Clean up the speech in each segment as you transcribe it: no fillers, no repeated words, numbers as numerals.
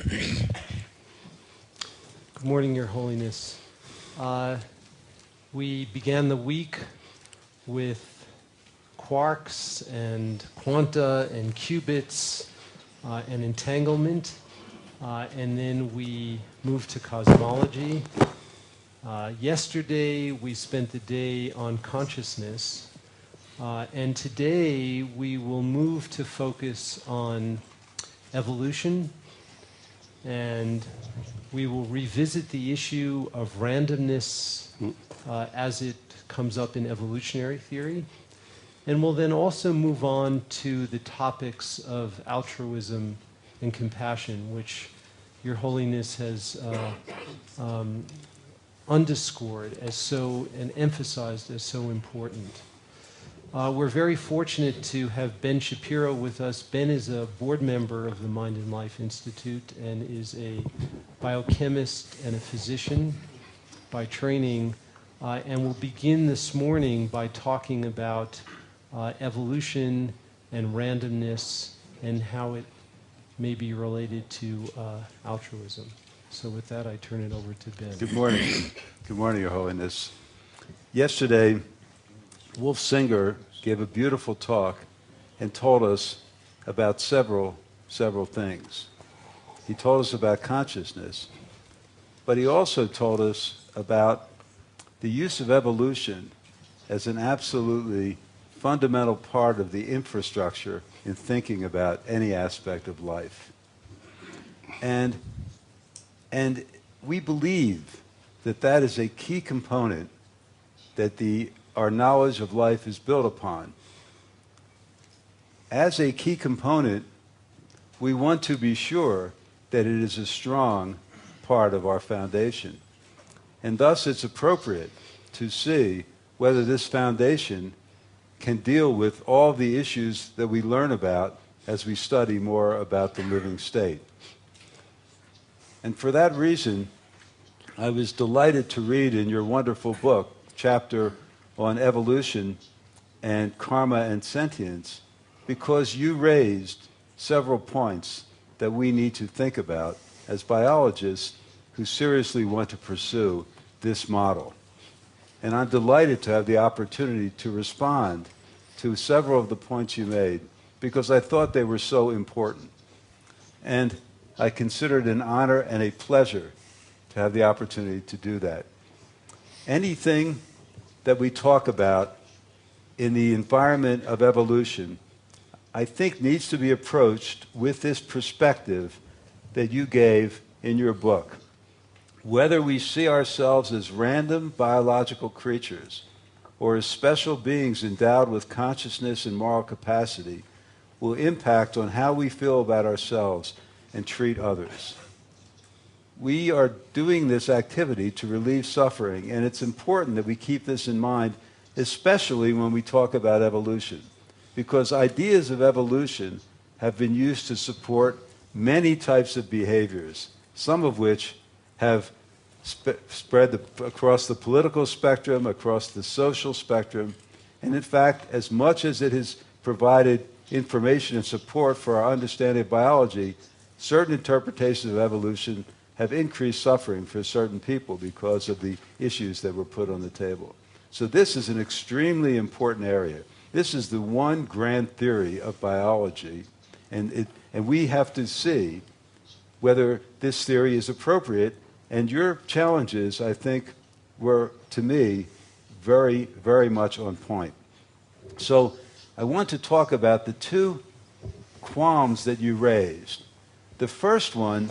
Good morning, Your Holiness. We began the week with quarks and quanta and qubits and entanglement, and then we moved to cosmology. Yesterday we spent the day on consciousness, and today we will move to focus on evolution, and we will revisit the issue of randomness as it comes up in evolutionary theory. And we'll then also move on to the topics of altruism and compassion, which Your Holiness has underscored as so and emphasized as so important. We're very fortunate to have Ben Shapiro with us. Ben is a board member of the Mind and Life Institute and is a biochemist and a physician by training. And we'll begin this morning by talking about evolution and randomness and how it may be related to altruism. So with that, I turn it over to Ben. Good morning. Good morning, Your Holiness. Yesterday, Wolf Singer gave a beautiful talk and told us about several things. He told us about consciousness, but he also told us about the use of evolution as an absolutely fundamental part of the infrastructure in thinking about any aspect of life. And we believe that that is a key component that our knowledge of life is built upon. As a key component, we want to be sure that it is a strong part of our foundation. And thus it's appropriate to see whether this foundation can deal with all the issues that we learn about as we study more about the living state. And for that reason, I was delighted to read in your wonderful book, chapter on evolution and karma and sentience, because you raised several points that we need to think about as biologists who seriously want to pursue this model. And I'm delighted to have the opportunity to respond to several of the points you made because I thought they were so important. And I consider it an honor and a pleasure to have the opportunity to do that. Anything that we talk about in the environment of evolution, I think needs to be approached with this perspective that you gave in your book. Whether we see ourselves as random biological creatures or as special beings endowed with consciousness and moral capacity will impact on how we feel about ourselves and treat others. We are doing this activity to relieve suffering, and it's important that we keep this in mind, especially when we talk about evolution, because ideas of evolution have been used to support many types of behaviors, some of which have spread across the political spectrum, across the social spectrum, and in fact, as much as it has provided information and support for our understanding of biology, certain interpretations of evolution have increased suffering for certain people because of the issues that were put on the table. So this is an extremely important area. This is the one grand theory of biology, and we have to see whether this theory is appropriate, and your challenges, I think, were, to me, very, very much on point. So I want to talk about the two qualms that you raised. The first one,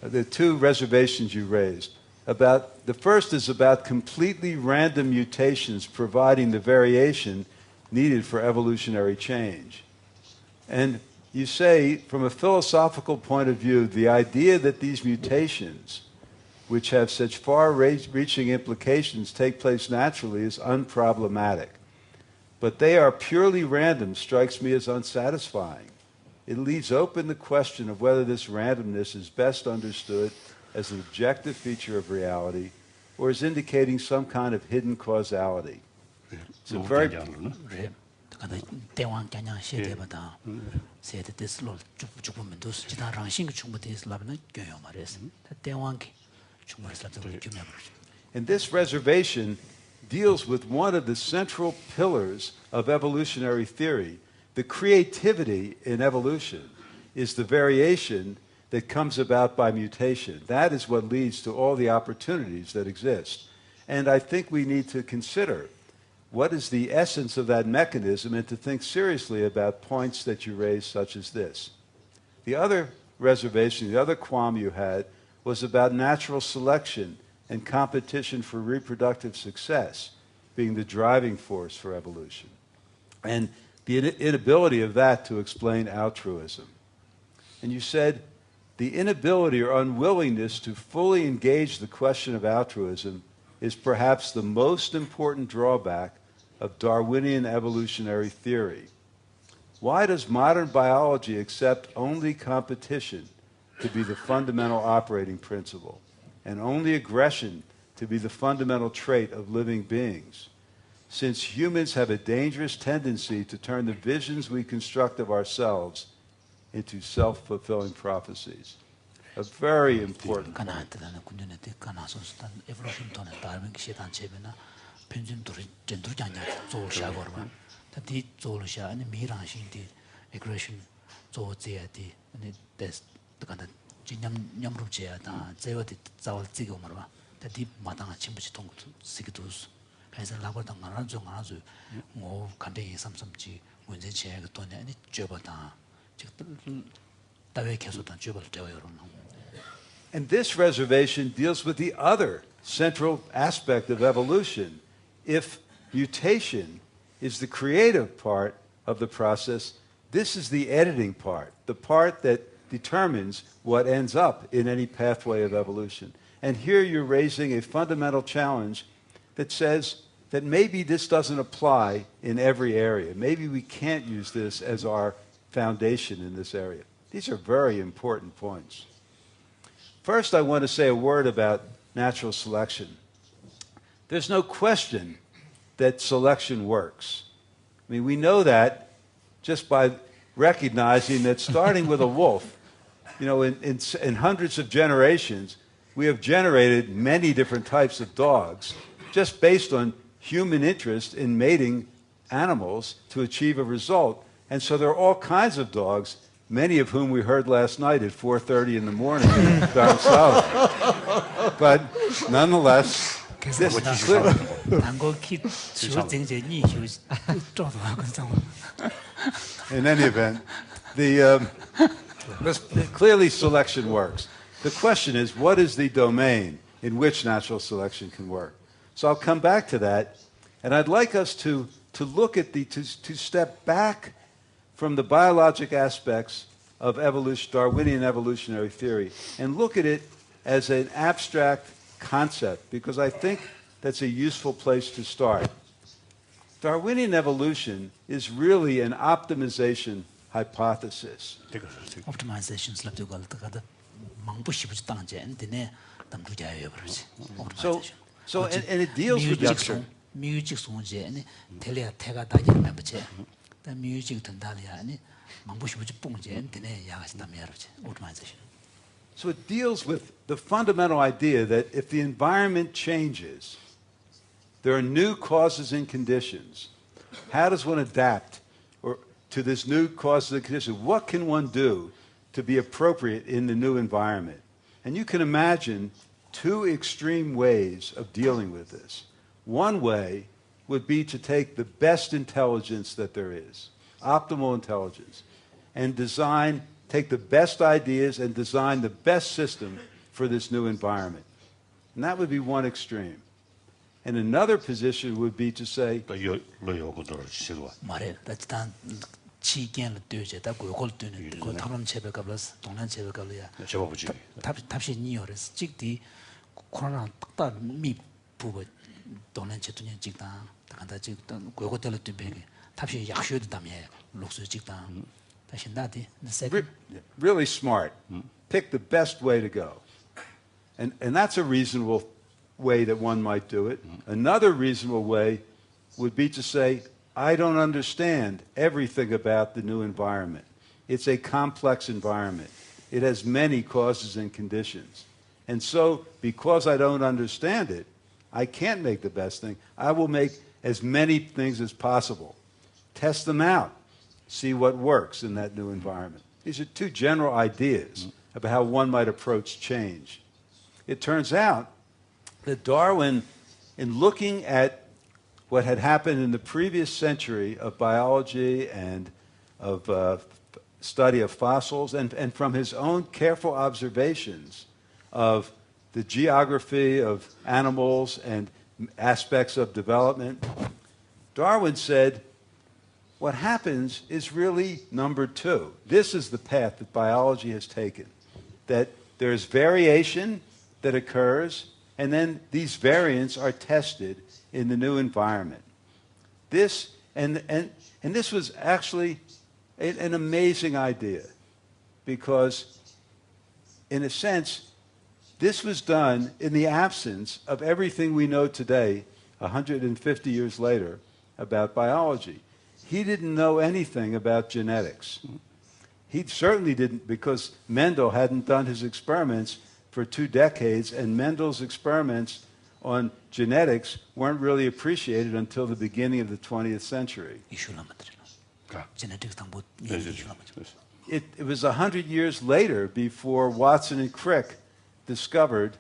the two reservations you raised. The first is about completely random mutations providing the variation needed for evolutionary change. And you say, from a philosophical point of view, the idea that these mutations, which have such far-reaching implications, take place naturally is unproblematic. But they are purely random strikes me as unsatisfying. It leaves open the question of whether this randomness is best understood as an objective feature of reality or as indicating some kind of hidden causality. It's a very 간다 대왕 그냥 시대보다 세대 됐을 죽으면 도스 지다 랑싱 충분히 됐을라면 교요 말했어. 대왕기 충분히 살도 규명. And this reservation deals with one of the central pillars of evolutionary theory. The creativity in evolution is the variation that comes about by mutation. That is what leads to all the opportunities that exist. And I think we need to consider what is the essence of that mechanism and to think seriously about points that you raise, such as this. The other reservation, the other qualm you had, was about natural selection and competition for reproductive success being the driving force for evolution, and the inability of that to explain altruism. And you said the inability or unwillingness to fully engage the question of altruism is perhaps the most important drawback of Darwinian evolutionary theory. Why does modern biology accept only competition to be the fundamental operating principle, and only aggression to be the fundamental trait of living beings, since humans have a dangerous tendency to turn the visions we construct of ourselves into self-fulfilling prophecies? A very important point. And this reservation deals with the other central aspect of evolution. If mutation is the creative part of the process, this is the editing part, the part that determines what ends up in any pathway of evolution. And here you're raising a fundamental challenge that says that maybe this doesn't apply in every area. Maybe we can't use this as our foundation in this area. These are very important points. First, I want to say a word about natural selection. There's no question that selection works. I mean, we know that just by recognizing that starting with a wolf, you know, in hundreds of generations, we have generated many different types of dogs just based on human interest in mating animals to achieve a result. And so there are all kinds of dogs, many of whom we heard last night at 4:30 in the morning in Dharamsala. But nonetheless, this is clear. In any event, clearly selection works. The question is, what is the domain in which natural selection can work? So I'll come back to that, and I'd like us to look at to step back from the biologic aspects of Darwinian evolutionary theory and look at it as an abstract concept, because I think that's a useful place to start. Darwinian evolution is really an optimization hypothesis. And it deals with that. So it deals with the fundamental idea that if the environment changes, there are new causes and conditions. How does one adapt to this new causes and conditions? What can one do to be appropriate in the new environment? And you can imagine two extreme ways of dealing with this. One way would be to take the best intelligence that there is, optimal intelligence, and take the best ideas and design the best system for this new environment. And that would be one extreme. And another position would be to say, really smart. Pick the best way to go. And that's a reasonable way that one might do it. Another reasonable way would be to say, I don't understand everything about the new environment. It's a complex environment. It has many causes and conditions. And so, because I don't understand it, I can't make the best thing. I will make as many things as possible. Test them out. See what works in that new environment. These are two general ideas about how one might approach change. It turns out that Darwin, in looking at what had happened in the previous century of biology and of study of fossils, and from his own careful observations of the geography of animals and aspects of development, Darwin said, what happens is really number two. This is the path that biology has taken, that there's variation that occurs, and then these variants are tested in the new environment. This was actually an amazing idea, because in a sense, this was done in the absence of everything we know today, 150 years later, about biology. He didn't know anything about genetics. He certainly didn't, because Mendel hadn't done his experiments for 2 decades, and Mendel's experiments on genetics weren't really appreciated until the beginning of the 20th century. It was 100 years later before Watson and Crick discovered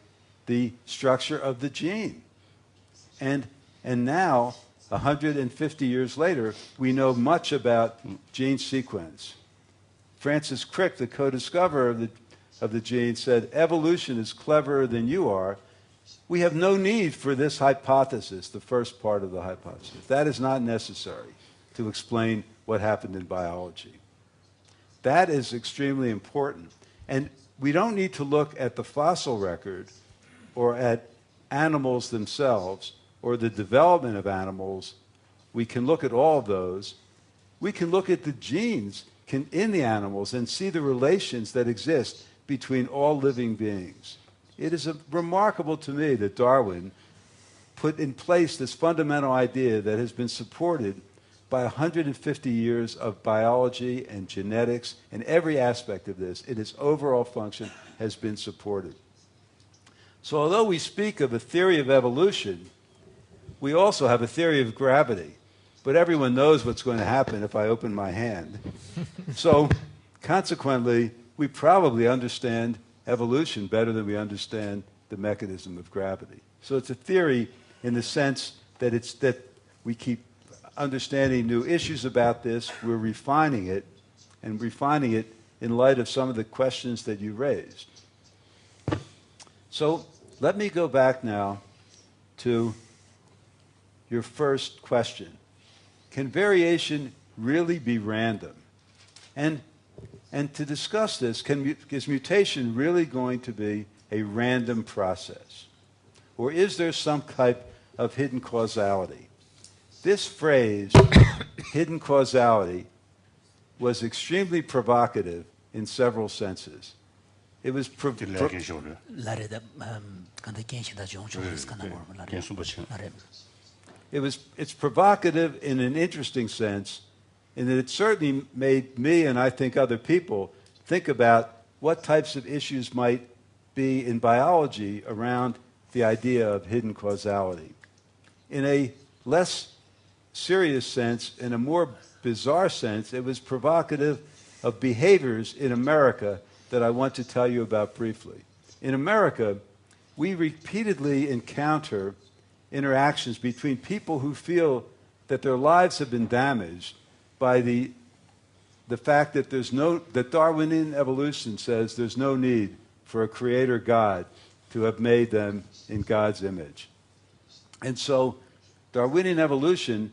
the structure of the gene. And now, 150 years later, we know much about gene sequence. Francis Crick, the co-discoverer of the gene, said, evolution is cleverer than you are. We have no need for this hypothesis, the first part of the hypothesis. That is not necessary to explain what happened in biology. That is extremely important. And we don't need to look at the fossil record or at animals themselves or the development of animals. We can look at all of those. We can look at the genes in the animals and see the relations that exist between all living beings. It is remarkable to me that Darwin put in place this fundamental idea that has been supported by 150 years of biology and genetics, and every aspect of this, in its overall function, has been supported. So although we speak of a theory of evolution, we also have a theory of gravity. But everyone knows what's going to happen if I open my hand. So consequently, we probably understand evolution better than we understand the mechanism of gravity. So it's a theory in the sense that we keep understanding new issues about this, we're refining it, and refining it in light of some of the questions that you raised. So let me go back now to your first question. Can variation really be random? And to discuss this, is mutation really going to be a random process? Or is there some type of hidden causality? This phrase, hidden causality, was extremely provocative in several senses. It was it's provocative in an interesting sense, in that it certainly made me, and I think other people, think about what types of issues might be in biology around the idea of hidden causality. In a less serious sense, in a more bizarre sense, it was provocative of behaviors in America that I want to tell you about briefly. In America, we repeatedly encounter interactions between people who feel that their lives have been damaged by the fact that that Darwinian evolution says there's no need for a creator God to have made them in God's image. And so Darwinian evolution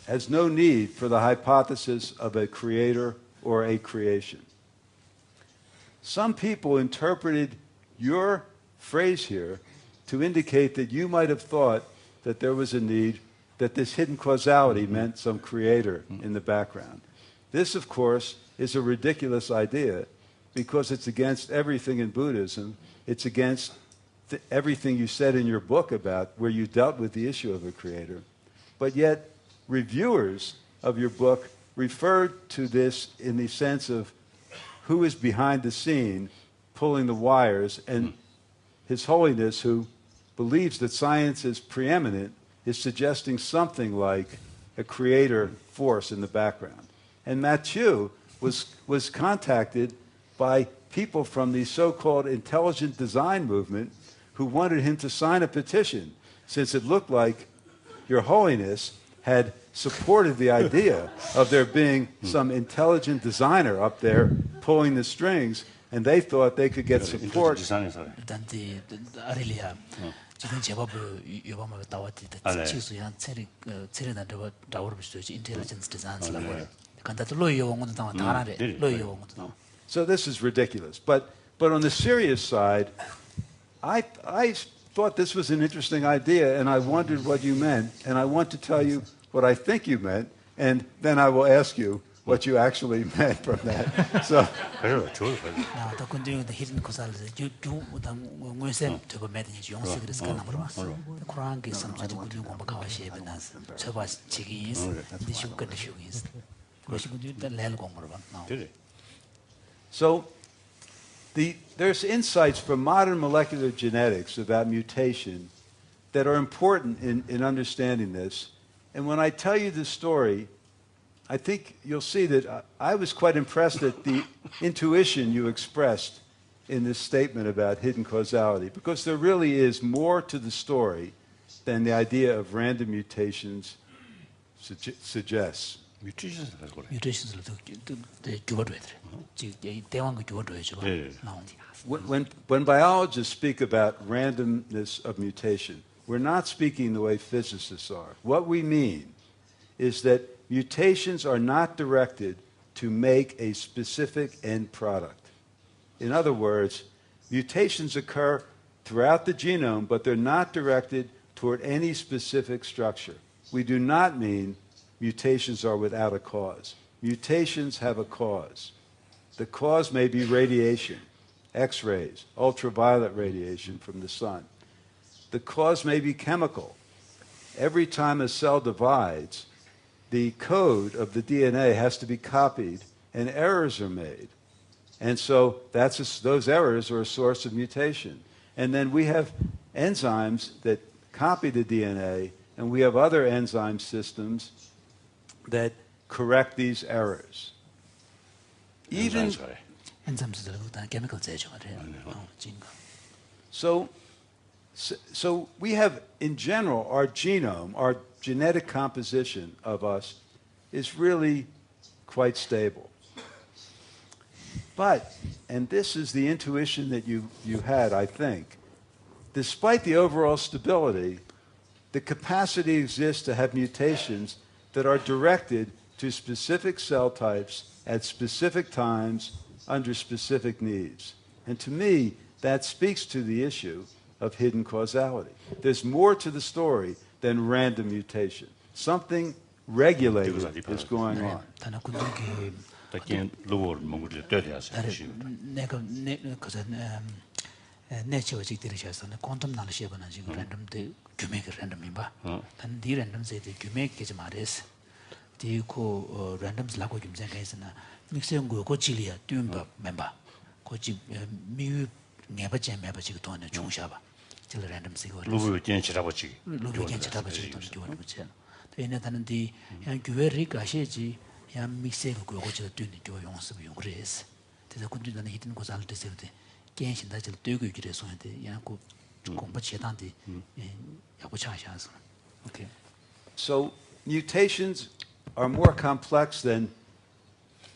has no need for the hypothesis of a creator or a creation. Some people interpreted your phrase here to indicate that you might have thought that there was a need, that this hidden causality meant some creator in the background. This, of course, is a ridiculous idea because it's against everything in Buddhism. It's against everything you said in your book about where you dealt with the issue of a creator. But yet, reviewers of your book referred to this in the sense of who is behind the scene pulling the wires, and His Holiness, who believes that science is preeminent, is suggesting something like a creator force in the background. And Mathieu was contacted by people from the so-called intelligent design movement who wanted him to sign a petition, since it looked like Your Holiness had supported the idea of there being some intelligent designer up there pulling the strings, and they thought they could get support. 일단 아릴리아 지금 제법을 요번에 나왔는데 지수야 체리나 다워를 쓰지 인텔리전스 디자인스라고 간다도 로이어 원고도 나와 다라래 로이어 원고도 나와. So this is ridiculous. But on the serious side, I thought this was an interesting idea, and I wondered what you meant, and I want to tell you what I think you meant, and then I will ask you what you actually meant from that. So. 나 근데 hidden causality 주 원세 저거 매든이 용서 그래서 가나 물어. 쿠란 게 삼자도 그냥 공부하고 싶어나서 저거 지기 있어. 근데 쉬고 있어. 그것이 근데 렐 공부를 봐. So there's insights from modern molecular genetics about mutation that are important in understanding this. And when I tell you this story, I think you'll see that I was quite impressed at the intuition you expressed in this statement about hidden causality, because there really is more to the story than the idea of random mutations suggests. When biologists speak about randomness of mutation, we're not speaking the way physicists are. What we mean is that mutations are not directed to make a specific end product. In other words, mutations occur throughout the genome, but they're not directed toward any specific structure. We do not mean mutations are without a cause. Mutations have a cause. The cause may be radiation, X-rays, ultraviolet radiation from the sun. The cause may be chemical. Every time a cell divides, the code of the DNA has to be copied, and errors are made. And so those errors are a source of mutation. And then we have enzymes that copy the DNA, and we have other enzyme systems that correct these errors. Even so we have, in general, our genome, our genetic composition of us is really quite stable. But, and this is the intuition that you had, I think, despite the overall stability, the capacity exists to have mutations that are directed to specific cell types at specific times under specific needs. And to me, that speaks to the issue of hidden causality. There's more to the story than random mutation. Something regulated is going on. quantum knowledge random the gymek random imba then the random say the gymek ke mares the ko randoms la ko gyumsen ka isna mixen go ko chilia tumba member ko chi mi ngeba chen meba chi to ne chungsha ba til random sig lubu chen chira ba chi to gywa ba chen to ene tan di yang gyeri ka sheji yang mixen go ko chi to ne gyo yong su yong res the kun du ne hidden causality se de Okay. So mutations are more complex than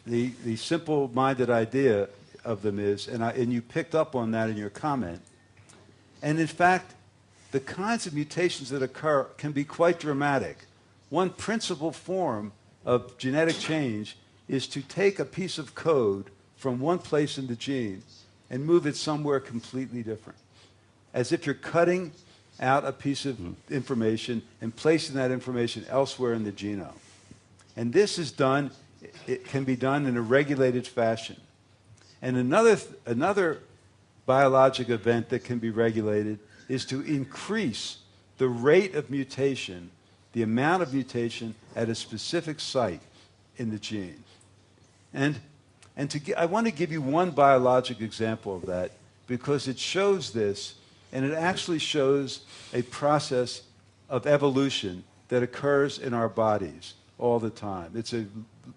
the simple-minded idea of them is, and you picked up on that in your comment. And in fact, the kinds of mutations that occur can be quite dramatic. One principal form of genetic change is to take a piece of code from one place in the gene and move it somewhere completely different, as if you're cutting out a piece of information and placing that information elsewhere in the genome. And this is done, it can be done in a regulated fashion. And another biologic event that can be regulated is to increase the rate of mutation the amount of mutation at a specific site in the gene. I want to give you one biologic example of that because it shows this, and it actually shows a process of evolution that occurs in our bodies all the time. It's a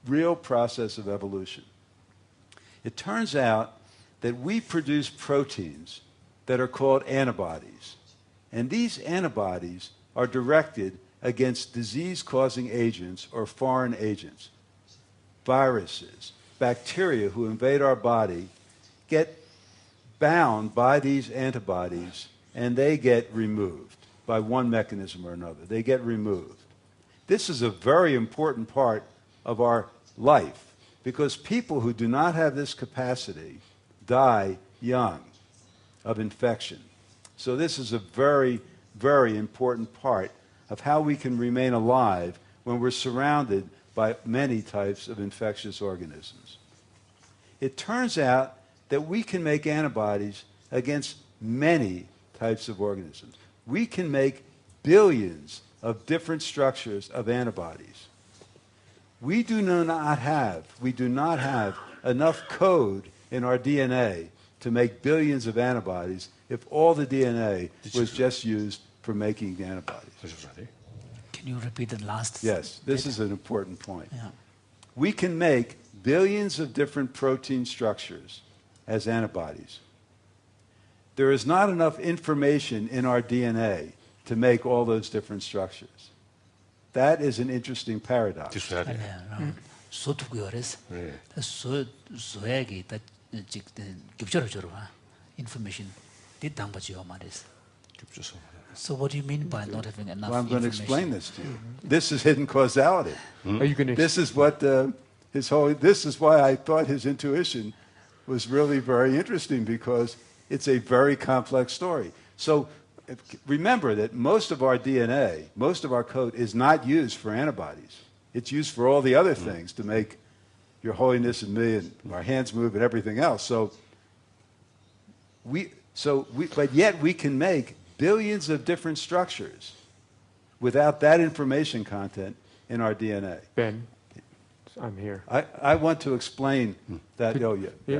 real process of evolution. It turns out that we produce proteins that are called antibodies. And these antibodies are directed against disease-causing agents or foreign agents. Viruses, bacteria who invade our body get bound by these antibodies and they get removed by one mechanism or another. They get removed. This is a very important part of our life because people who do not have this capacity die young of infection. So this is a very, very important part of how we can remain alive when we're surrounded by many types of infectious organisms. It turns out that we can make antibodies against many types of organisms. We can make billions of different structures of antibodies. We do not have enough code in our DNA to make billions of antibodies if all the DNA was just used for making antibodies. Can you repeat the last? Yes, this is an important point. Yeah. We can make billions of different protein structures as antibodies. There is not enough information in our DNA to make all those different structures. That is an interesting paradox. Information. So what do you mean by not having enough information? Well, I'm going to explain this to you. This is hidden causality. Are you going to This is what this is why I thought his intuition was really very interesting because it's a very complex story. So remember that most of our DNA, most of our code is not used for antibodies. It's used for all the other things to make your holiness and me and our hands move and everything else. But yet we can make billions of different structures without that information content in our DNA. Ben, I'm here. I want to explain that.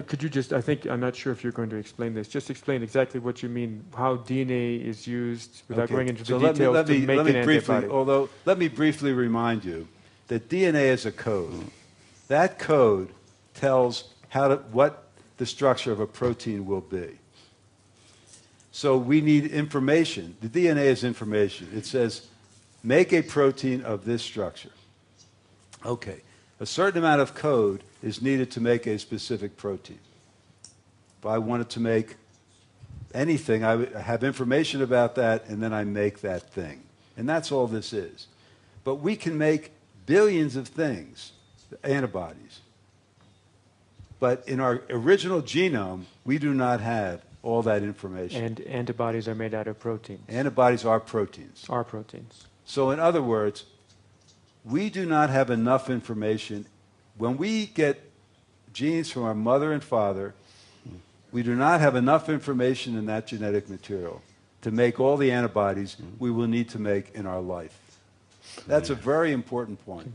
Could you just, I'm not sure if you're going to explain this. Just explain exactly what you mean, how DNA is used without going into the details to make an antibody. Let me briefly remind you that DNA is a code. That code tells what the structure of a protein will be. So we need information. The DNA is information. It says, make a protein of this structure. Okay. A certain amount of code is needed to make a specific protein. If I wanted to make anything, I would have information about that, and then I make that thing. And that's all this is. But we can make billions of things, antibodies. But in our original genome, we do not have all that information. And antibodies are made out of proteins. Antibodies are proteins. Are proteins. So in other words, we do not have enough information. When we get genes from our mother and father, we do not have enough information in that genetic material to make all the antibodies we will need to make in our life. That's a very important point.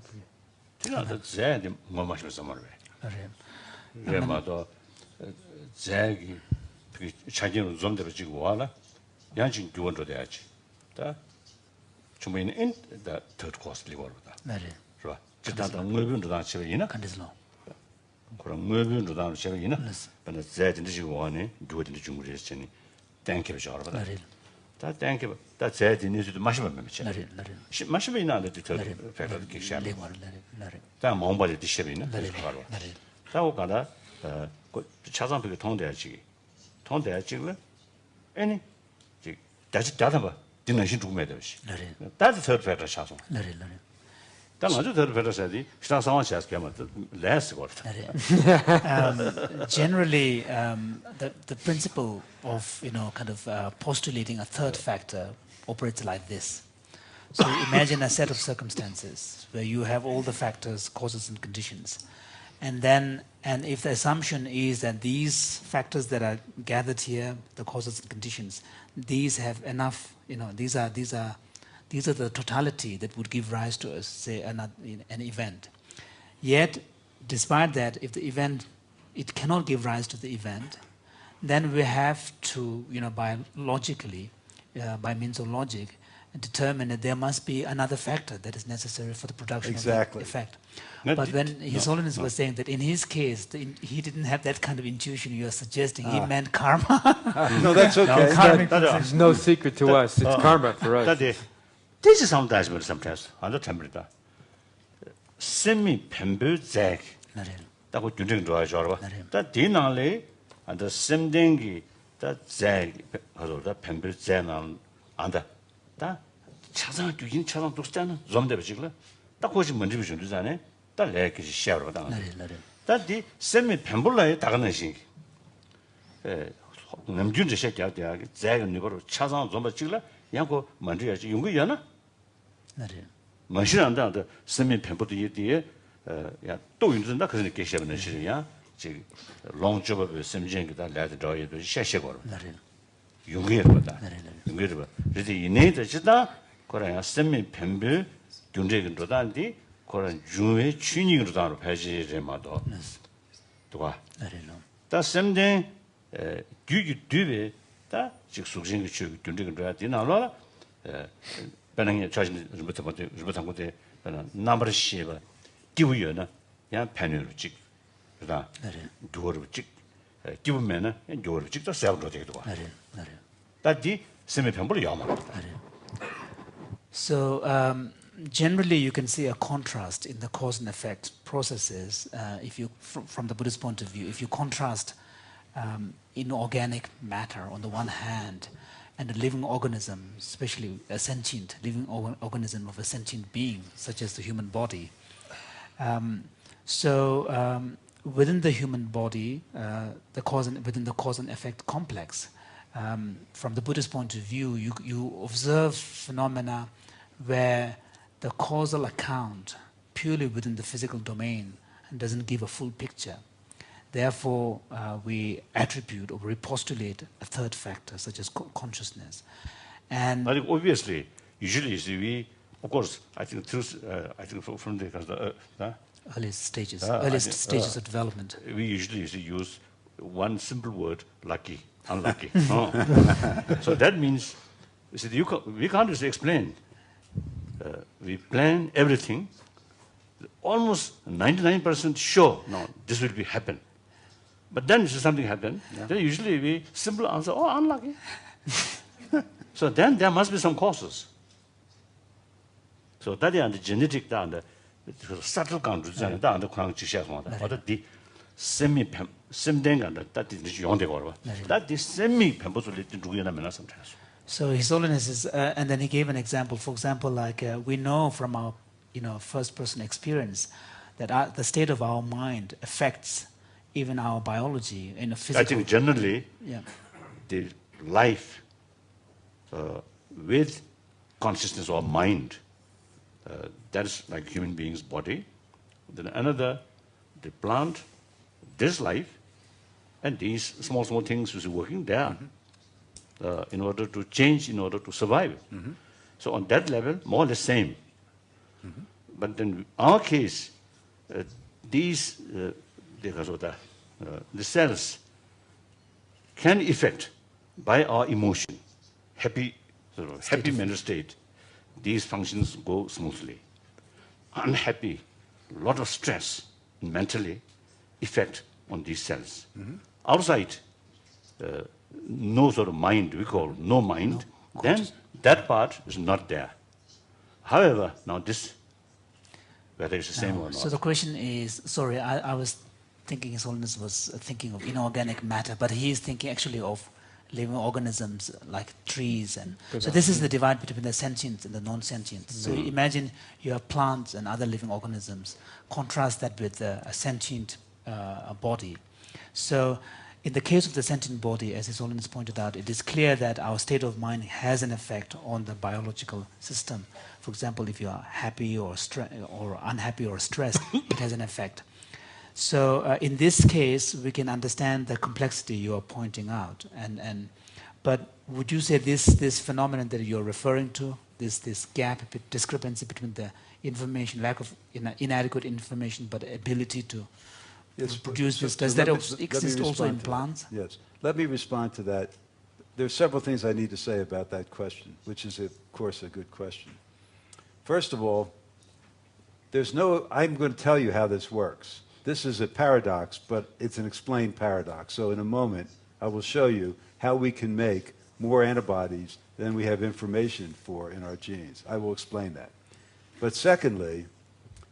Generally, the principle of postulating a third factor operates like this. So imagine a set of circumstances where you have all the factors, causes and conditions, and if the assumption is that these factors that are gathered here, the causes and conditions, these have enough. These are These are the totality that would give rise to, say, an event. Yet, despite that, if the event, it cannot give rise to the event, then we have to, by means of logic, determine that there must be another factor that is necessary for the production of the effect. But when His Holiness was saying that in his case, he didn't have that kind of intuition you are suggesting, he meant karma. No, that's okay. It's no secret to us. It's karma for us. This is sometimes sometimes on the temperature. Semi pembu zag. That would you drink to a jar. That dinnerly and the same dingy that zag, that pembu zag on the 차상 규진 차상 독스타는 좀 되지글라 딱 거기 먼저 비준 되잖아요 딱 내게 시야로 당 다디 세미 펜불라에 다가는 신 남준제 새끼야 대학 자가 누구로 차상 좀 찍을라 양고 먼저 해야지 용거야나 머신한다 세미 펜불도 이디에 야 또윤준다 그런 게 시험은 시야 지 롱저버 semjen기다 라드 저에도 샤샤거로 용거였다 용거를 봐 그래서 이내도 지다 그래야 셈미 펜빌 경제근도단디 그런 중의 취닉으로 다로 배지제마도 도가 다 셈된 규규 뒤에 다 직속적인 그 경제근도야 디나라 배낭에 자신 좀부터 것에 넘버 시바 기부여나 야 패널로 찍 그다 도어로 찍 기부면은 도어로 찍도 세우도 되기도 와 다디 셈미 펜빌 야마 So generally, you can see a contrast in the cause and effect processes. If you, from the Buddhist point of view, if you contrast inorganic matter on the one hand, and a living organism, especially a sentient living organism of a sentient being, such as the human body. Within the human body, within the cause and effect complex, from the Buddhist point of view, you observe phenomena where the causal account purely within the physical domain doesn't give a full picture. Therefore, we attribute or we postulate a third factor, such as consciousness. And obviously, usually we, of course, I think from the earliest stages of development, we usually use one simple word: lucky, unlucky. So that means, we can't just explain. We plan everything, almost 99% sure, no, this will happen. But then if something happens, then usually we simply answer, oh, unlucky. So then there must be some causes. So that is the genetic, the subtle control, the the semi-pem, that is young, that is semi-pem, sometimes. So His Holiness is, and then he gave an example. For example, like we know from our, first-person experience that the state of our mind affects even our biology in a physical. I think generally, the life with consciousness or mind, that is like human being's body. Then another, the plant, this life, and these small things which are working there. In order to change, in order to survive. So on that level, more or less same. But then our case, these the cells can affect by our emotion, happy mental state. These functions go smoothly. Unhappy, lot of stress mentally effect on these cells. Outside. No sort of mind, we call no mind, then that part is not there. However, now this, whether it's the same or not. So the question is, sorry, I was thinking His Holiness was thinking of inorganic matter, but he is thinking actually of living organisms like trees. And so this is the divide between the sentient and the non-sentient. So imagine you have plants and other living organisms. Contrast that with a sentient body. So in the case of the sentient body, as His Holiness pointed out, it is clear that our state of mind has an effect on the biological system. For example, if you are happy or unhappy or stressed, it has an effect. So in this case, we can understand the complexity you are pointing out. But would you say this phenomenon that you're referring to this gap, discrepancy between the information, lack of inadequate information, but ability to produce this. Does that exist also in plants? Yes. Let me respond to that. There are several things I need to say about that question, which is, of course, a good question. First of all, I'm going to tell you how this works. This is a paradox, but it's an explained paradox. So in a moment, I will show you how we can make more antibodies than we have information for in our genes. I will explain that. But secondly,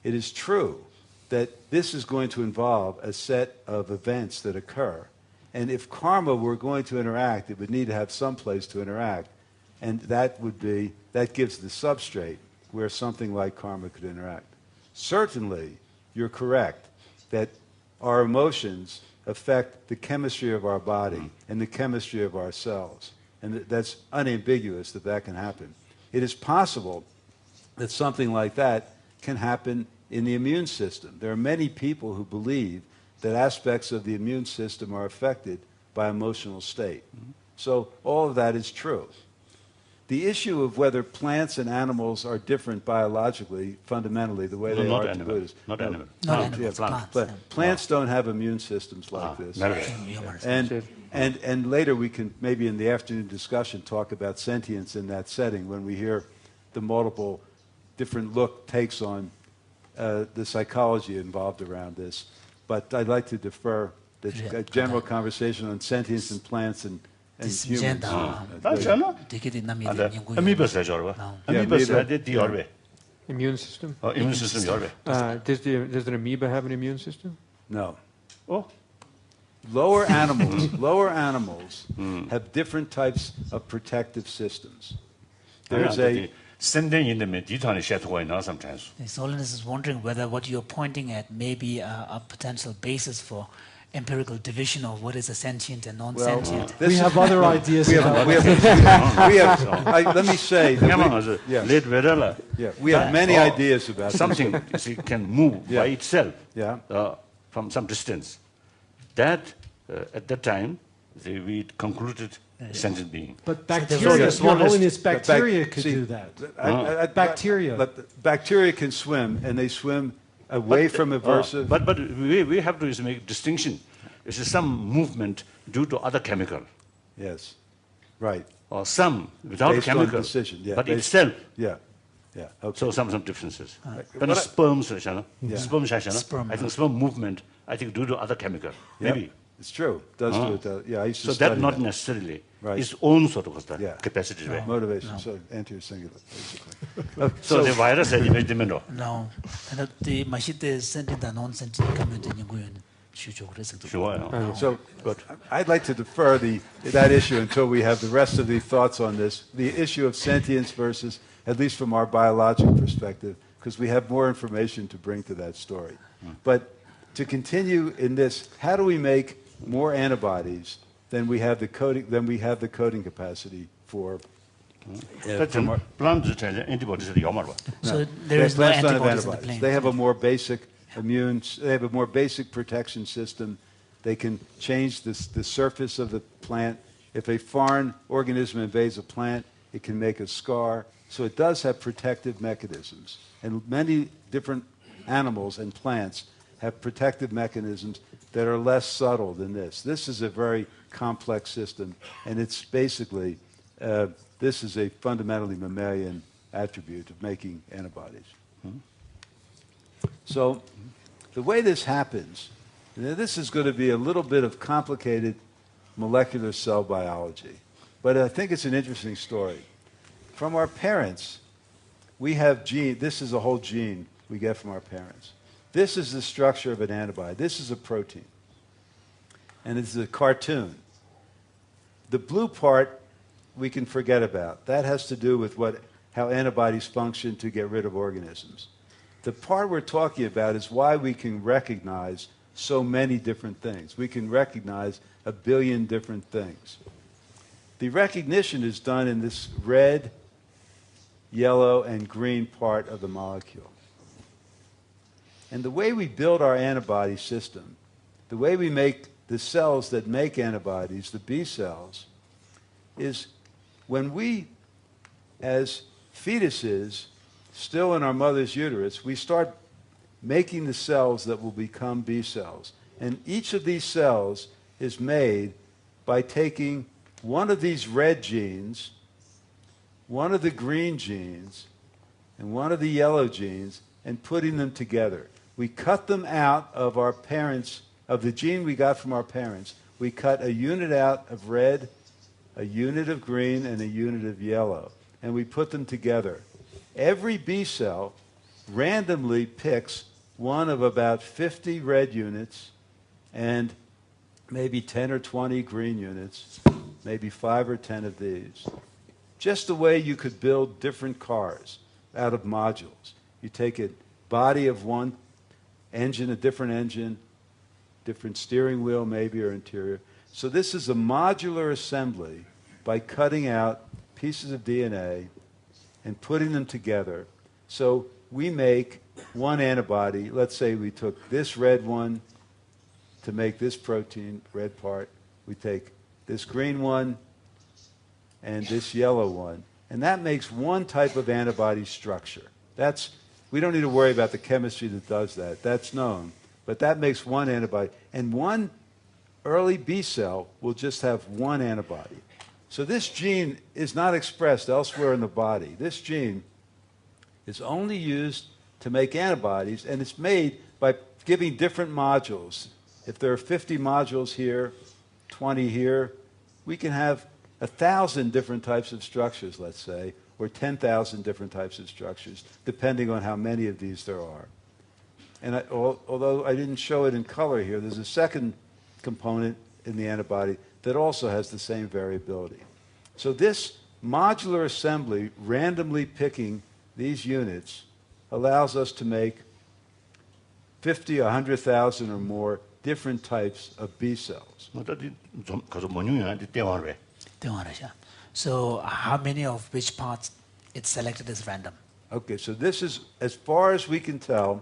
it is true that this is going to involve a set of events that occur. And if karma were going to interact, it would need to have some place to interact. And that gives the substrate where something like karma could interact. Certainly, you're correct that our emotions affect the chemistry of our body and the chemistry of our cells. And that's unambiguous that can happen. It is possible that something like that can happen in the immune system. There are many people who believe that aspects of the immune system are affected by emotional state. So all of that is true. The issue of whether plants and animals are different biologically, fundamentally, the way they are to Buddhists. Not animals. Plants don't have immune systems like this. And later we can, maybe in the afternoon discussion, talk about sentience in that setting when we hear the multiple different takes on the psychology involved around this. But I'd like to defer the general conversation on sentience in plants and humans. Immune system? Immune system. Does an amoeba have an immune system? No. Oh. Lower animals have different types of protective systems. There's a His Holiness is wondering whether what you're pointing at may be a potential basis for empirical division of what is a sentient and non-sentient. We have other ideas. Let me say, we have many ideas about something can move by itself from some distance. That at that time we concluded sentient being. But bacteria, Your Holiness, bacteria could do that. Bacteria can swim, and they swim away from aversive. But we have to make a distinction. It's some movement due to other chemical. Yes, right. Or some without based chemical, but itself. Yeah. Okay. So some differences. But sperms, I think sperm movement, I think due to other chemical. Maybe. It's true. It does do it. I used to so study that not necessarily its own sort of capacity. Motivation. So anterior singular, basically. So the virus is independent. No. And the machine sentient and non-sentient comment in So I'd like to defer that issue until we have the rest of the thoughts on this. The issue of sentience versus, at least from our biologic perspective, because we have more information to bring to that story. But to continue in this, how do we make more antibodies than we have the coding capacity for? Plants antibodies. So there is no antibodies in the plant. They have a more basic protection system. They can change the surface of the plant. If a foreign organism invades a plant, it can make a scar. So it does have protective mechanisms. And many different animals and plants have protective mechanisms that are less subtle than this. This is a very complex system, and it's basically, this is a fundamentally mammalian attribute of making antibodies. So the way this happens, this is going to be a little bit of complicated molecular cell biology, but I think it's an interesting story. From our parents, we have this is a whole gene we get from our parents. This is the structure of an antibody. This is a protein. And it's a cartoon. The blue part we can forget about. That has to do with how antibodies function to get rid of organisms. The part we're talking about is why we can recognize so many different things. We can recognize 1 billion different things. The recognition is done in this red, yellow, and green part of the molecule. And the way we build our antibody system, the way we make the cells that make antibodies, the B cells, is when we, as fetuses, still in our mother's uterus, we start making the cells that will become B cells. And each of these cells is made by taking one of these red genes, one of the green genes, and one of the yellow genes, and putting them together. We cut them out of our parents, of the gene we got from our parents. We cut a unit out of red, a unit of green, and a unit of yellow. And we put them together. Every B cell randomly picks one of about 50 red units and maybe 10 or 20 green units, maybe 5 or 10 of these. Just the way you could build different cars out of modules. You take a body of one engine, a different steering wheel maybe, or interior. So this is a modular assembly by cutting out pieces of DNA and putting them together. So we make one antibody. Let's say we took this red one to make this protein, red part. We take this green one and this yellow one. And that makes one type of antibody structure. We don't need to worry about the chemistry that does that. That's known. But that makes one antibody. And one early B cell will just have one antibody. So this gene is not expressed elsewhere in the body. This gene is only used to make antibodies, and it's made by giving different modules. If there are 50 modules here, 20 here, we can have 1,000 different types of structures, let's say, or 10,000 different types of structures, depending on how many of these there are. And although I didn't show it in color here, there's a second component in the antibody that also has the same variability. So this modular assembly, randomly picking these units, allows us to make 50, 100,000 or more different types of B cells. So how many of which parts it's selected as random? Okay, so this is, as far as we can tell,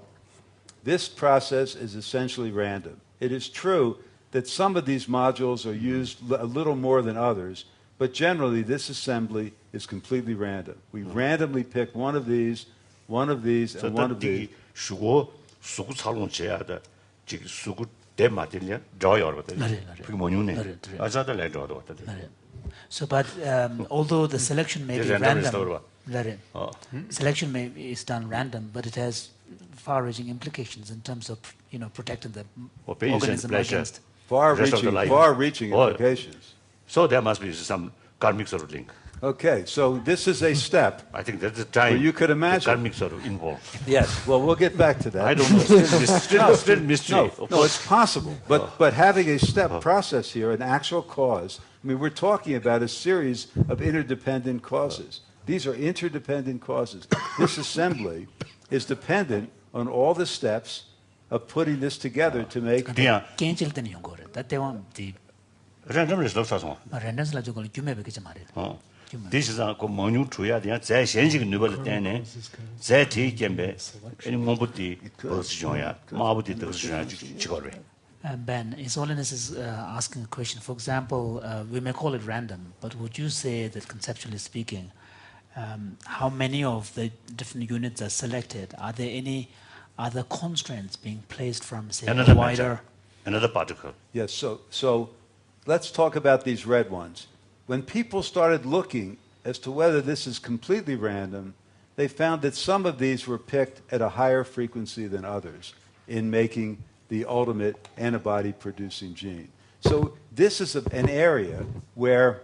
this process is essentially random. It is true that some of these modules are used a little more than others, but generally this assembly is completely random. We randomly pick one of these, and one of these. So, but although the selection may be random, selection is done random, but it has far-reaching implications in terms of protecting the organism against far-reaching implications. So there must be some karmic sort of link. Okay, so this is a step. I think that's the time you could imagine the karmic sort of involved. Yes, well, we'll get back to that. I don't know. Still mystery. No, it's possible. But having a step process here, an actual cause, I mean, we're talking about a series of interdependent causes. These are interdependent causes. This assembly is dependent on all the steps of putting this together to make... This is a communion to ya, the changing noble tene, Zeti Gembe, any Mobuti, Position, Mabuti, Chigore. Ben, His Holiness is asking a question. For example, we may call it random, but would you say that conceptually speaking, how many of the different units are selected? Are there any other constraints being placed from, say, another wider... Matter, another particle. Yes, so let's talk about these red ones. When people started looking as to whether this is completely random, they found that some of these were picked at a higher frequency than others in making the ultimate antibody-producing gene. So this is an area where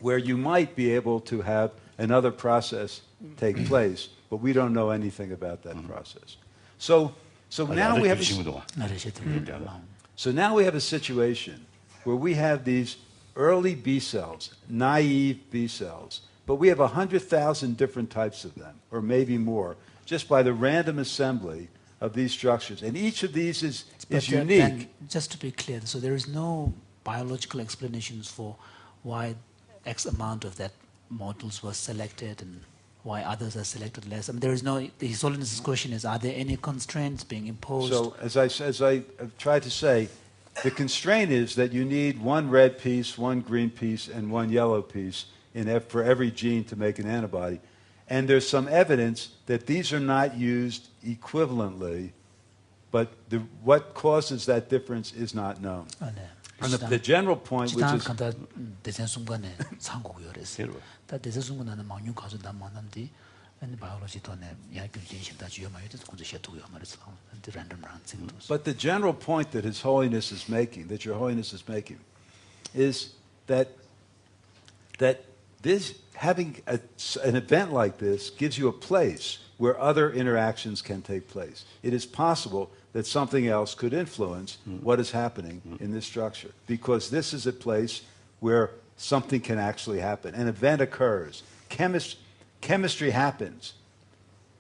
you might be able to have another process take place, but we don't know anything about that process. So now we have a situation where we have these early B cells, naive B cells, but we have 100,000 different types of them, or maybe more, just by the random assembly of these structures. And each of these is unique. Ben, just to be clear, so there is no biological explanations for why X amount of that modules were selected and why others are selected less. I mean, there is no... His Holiness's question is, are there any constraints being imposed? So, as I tried to say, the constraint is that you need one red piece, one green piece, and one yellow piece for every gene to make an antibody. And there's some evidence that these are not used equivalently, but what causes that difference is not known. And the general point, which is... But the general point that His Holiness is making, that Your Holiness is making, is that this, having an event like this gives you a place where other interactions can take place. It is possible that something else could influence what is happening in this structure, because this is a place where something can actually happen. An event occurs. Chemistry happens.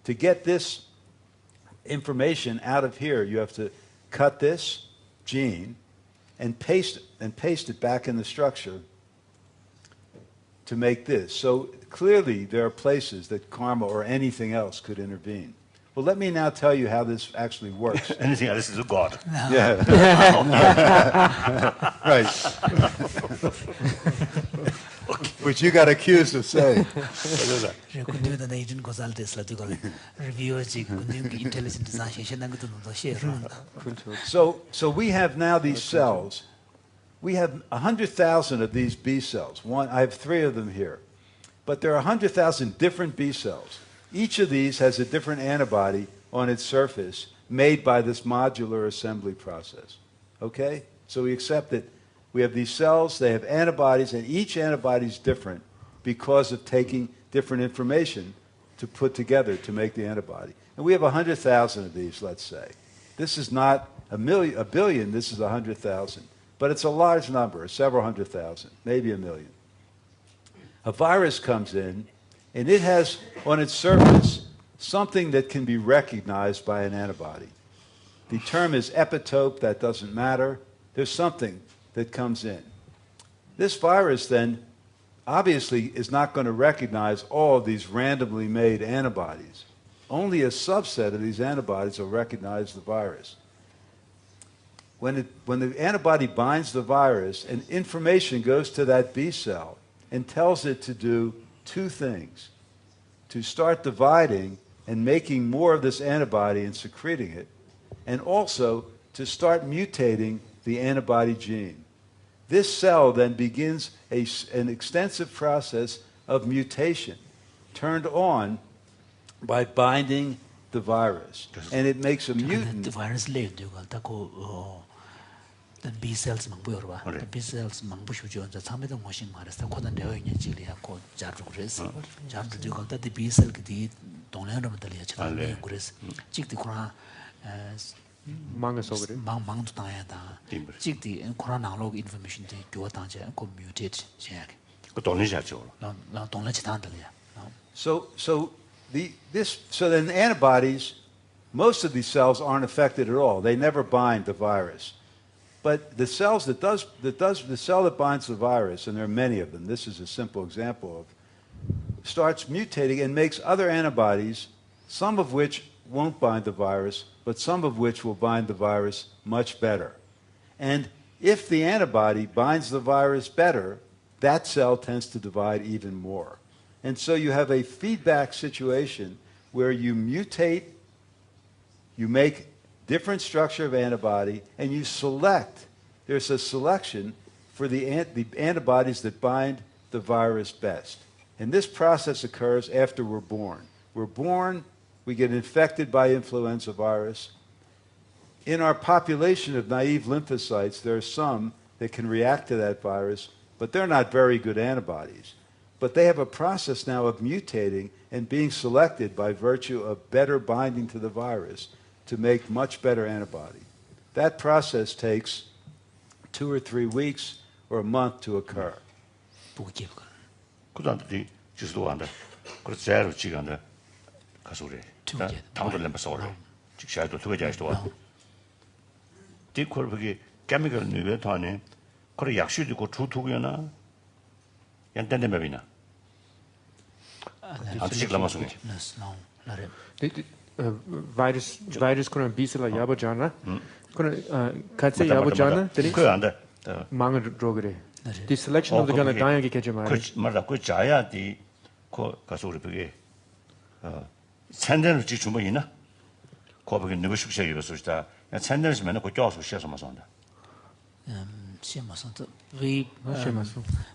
To get this information out of here, you have to cut this gene and paste it back in the structure to make this. So clearly there are places that karma or anything else could intervene. Well, let me now tell you how this actually works. Anything else is a god. No. Yeah. Right. Which you got accused of saying. So we have now these cells. We have 100,000 of these B cells. I have 3 of them here. But there are 100,000 different B cells. Each of these has a different antibody on its surface made by this modular assembly process. Okay? So we accept that we have these cells, they have antibodies, and each antibody is different because of taking different information to put together to make the antibody. And we have 100,000 of these, let's say. This is not a billion, this is 100,000. But it's a large number, several 100,000, maybe 1 million. A virus comes in, and it has on its surface something that can be recognized by an antibody. The term is epitope, that doesn't matter. There's something that comes in. This virus then obviously is not going to recognize all of these randomly made antibodies. Only a subset of these antibodies will recognize the virus. When the antibody binds the virus, and information goes to that B cell and tells it to do 2 things: to start dividing and making more of this antibody and secreting it, and also to start mutating the antibody gene. This cell then begins an extensive process of mutation turned on by binding the virus. And it makes a mutant. The virus the B cells the B cells the washing the B cell information So then antibodies, most of these cells aren't affected at all. They never bind the virus. But the cells the cell that binds the virus, and there are many of them, this is a simple example of, starts mutating and makes other antibodies, some of which won't bind the virus, but some of which will bind the virus much better. And if the antibody binds the virus better, that cell tends to divide even more. And so you have a feedback situation where you mutate, you make different structure of antibody, and you select. There's a selection for the antibodies that bind the virus best. And this process occurs after we're born. We're born, we get infected by influenza virus. In our population of naive lymphocytes, there are some that can react to that virus, but they're not very good antibodies. But they have a process now of mutating and being selected by virtue of better binding to the virus to make much better antibody. That process takes 2 or 3 weeks or a month to occur. Virus kuna B-cell yabo jana. Kuna katse yabo jana. Manga drogere. The selection of the gana dayang ke jama. Mara ko jaya di ko kasuri pege 찬전을 지 주문이나 거북이 누구 숙제 이루었다. 찬전이면 그 교수 시에서 맞는다.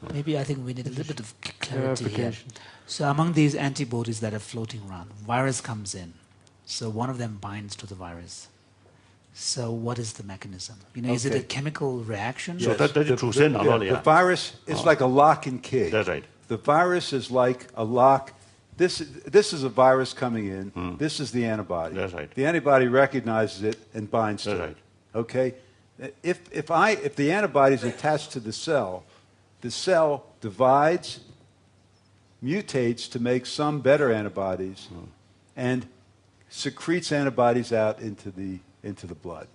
Maybe I think we need a little bit of clarity here. So among these antibodies that are floating around, virus comes in. So one of them binds to the virus. So what is the mechanism? Is it a chemical reaction? So the virus is like a lock and key. That's right. The virus is like a lock. This is a virus coming in. This is the antibody. That's right. The antibody recognizes it and binds to That's it. right. Okay? If the antibody is attached to the cell divides, mutates to make some better antibodies, and secretes antibodies out into the blood.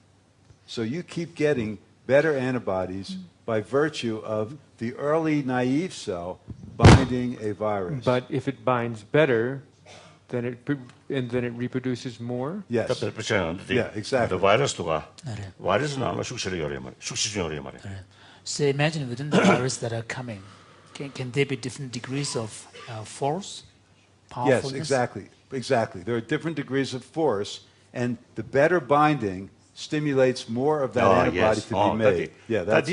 So you keep getting better antibodies by virtue of the early naive cell binding a virus. But if it binds better, then it reproduces more? Yes. Yeah, exactly. The virus 말이야. So imagine within the virus that are coming, can there be different degrees of force, powerfulness? Yes, exactly. There are different degrees of force, and the better binding stimulates more of that antibody to be made. That's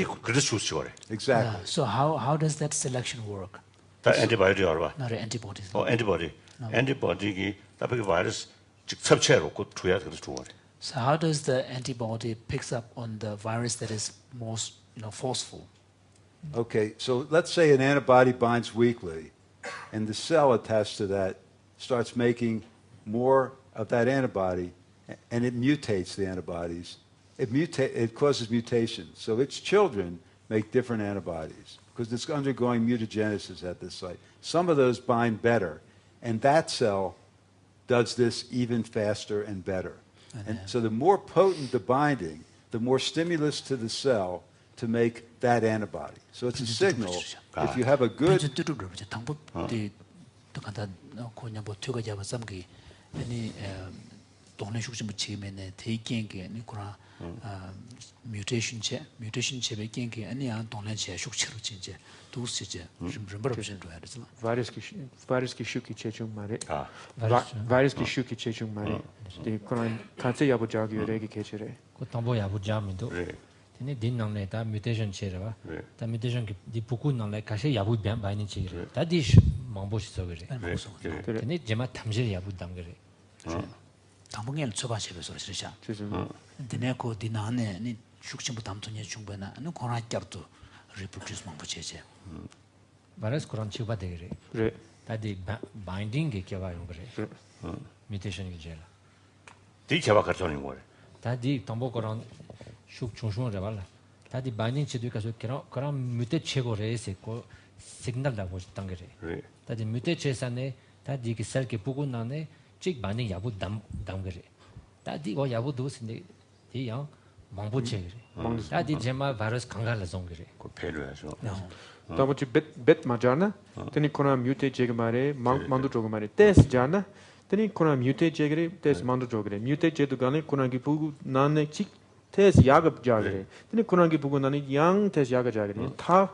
exactly. So how does that selection work? Antibody or Not antibodies. antibody. Antibody the virus 섭취로 그 투야 그래서 좋아. So how does the antibody picks up on the virus that is most forceful? Okay, so let's say an antibody binds weakly, and the cell attached to that starts making more of that antibody, and it mutates the antibodies. It causes mutations. So its children make different antibodies because it's undergoing mutagenesis at this site. Some of those bind better, and that cell does this even faster and better. And so the more potent the binding, the more stimulus to the cell to make that antibody. So it's a signal. If you have a good... mutation che ke ani an tonglen che shuk chero che du se che rimbar bjen do ya de virus ki shuki chechung mare virus ki shuki chechung mare de koran kanse yabu jagi yore ki kechere ko tambo yabu jami do tene din nang le ta mutation che ba ta mutation ki di puku nang le kashe yabu byan ba ni che ta di mangbo shi so gere tene jema tamje yabu dam gere 당봉에 초바시에서 시작. 드네코 디나네 니 숙심부 담톤이 중배나 는 고나cap도 reproduce 망부체제. 바레스 코란 치바 되게. 그래. 다디 binding 게 껴봐요 그래. mutation 게 제라. 디 제가 가르쳐는 거래. 다디 담보 코란 숙 중심을 잡아라. 다디 binding 치도 가서 그런 mutate 체고래서 고 시그널 나고 있단 거래. 그래. 다디 mutate 체산에 다디 그 셀게 보고 나네 직 많이 야부 담그래. 다디 거 야부 도스인데 이양 망보체 그래. 다디 제마 바이러스 강갈라 좀 그래. 그 배려해서. 다버치 bet majana teni kona mutate jega mare mandu joga mare test jana teni kona mutate jegre test mandu jogre mutate jedu gane kona gi pugu nane chik test yagap jagre teni kona gi pugu nane yang test yaga jagre tha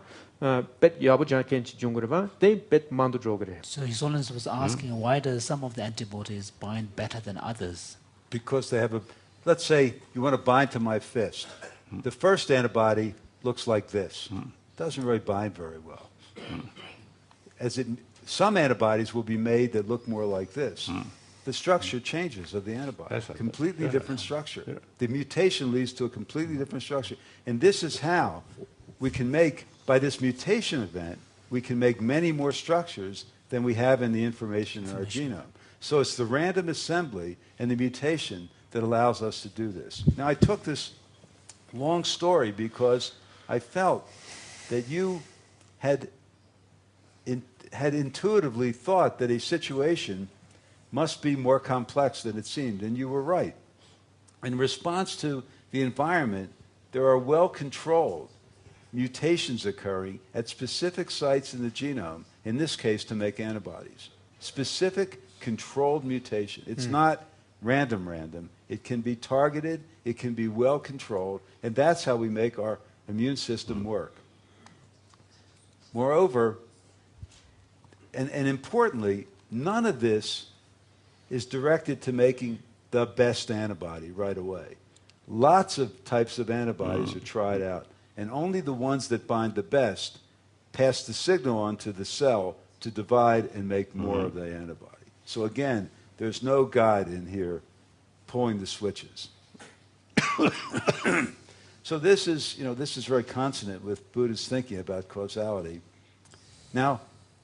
bet yabu jaken jungurba they bet mandu jogre. So His Holiness was asking why does some of the antibodies bind better than others? Because they have let's say you want to bind to my fist. The first antibody looks like this. Doesn't really bind very well. Some antibodies will be made that look more like this. The structure changes of the antibody. Completely different structure. The mutation leads to a completely different structure. And this is how we can make, by this mutation event, we can make many more structures than we have in the information in our genome. So it's the random assembly and the mutation that allows us to do this. Now I took this long story because I felt that you had intuitively thought that a situation must be more complex than it seemed, and you were right. In response to the environment, there are well-controlled mutations occurring at specific sites in the genome, in this case to make antibodies. Specific controlled mutation. It's not random. It can be targeted, it can be well-controlled, and that's how we make our immune system work. Moreover, and importantly, none of this is directed to making the best antibody right away. Lots of types of antibodies are tried out, and only the ones that bind the best pass the signal on to the cell to divide and make more of the antibody. So again, there's no God in here pulling the switches. So this is very consonant with Buddhist thinking about causality. Now,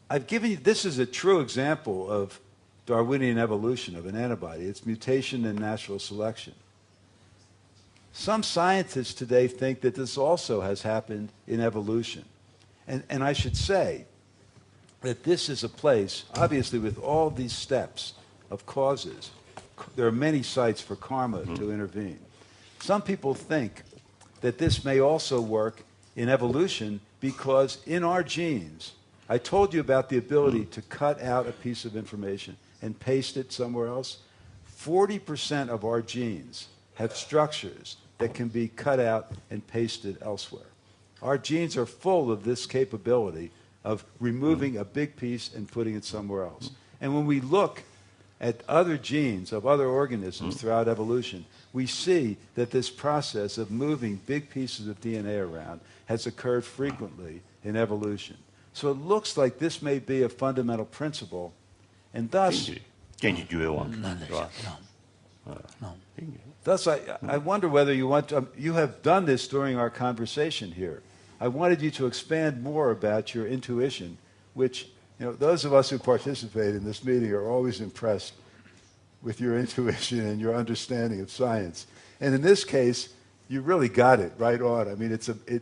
I've given you, this is a true example of Darwinian evolution of an antibody. It's mutation and natural selection. Some scientists today think that this also has happened in evolution. And I should say that this is a place, obviously with all these steps of causes, there are many sites for karma to intervene. Some people think that this may also work in evolution because in our genes, I told you about the ability to cut out a piece of information and paste it somewhere else. 40% of our genes have structures that can be cut out and pasted elsewhere. Our genes are full of this capability of removing a big piece and putting it somewhere else. And when we look at other genes of other organisms throughout evolution, we see that this process of moving big pieces of DNA around has occurred frequently in evolution. So it looks like this may be a fundamental principle, and thus, I wonder whether you want to, you have done this during our conversation here. I wanted you to expand more about your intuition, which, those of us who participate in this meeting are always impressed with your intuition and your understanding of science. And in this case, you really got it right on. I mean,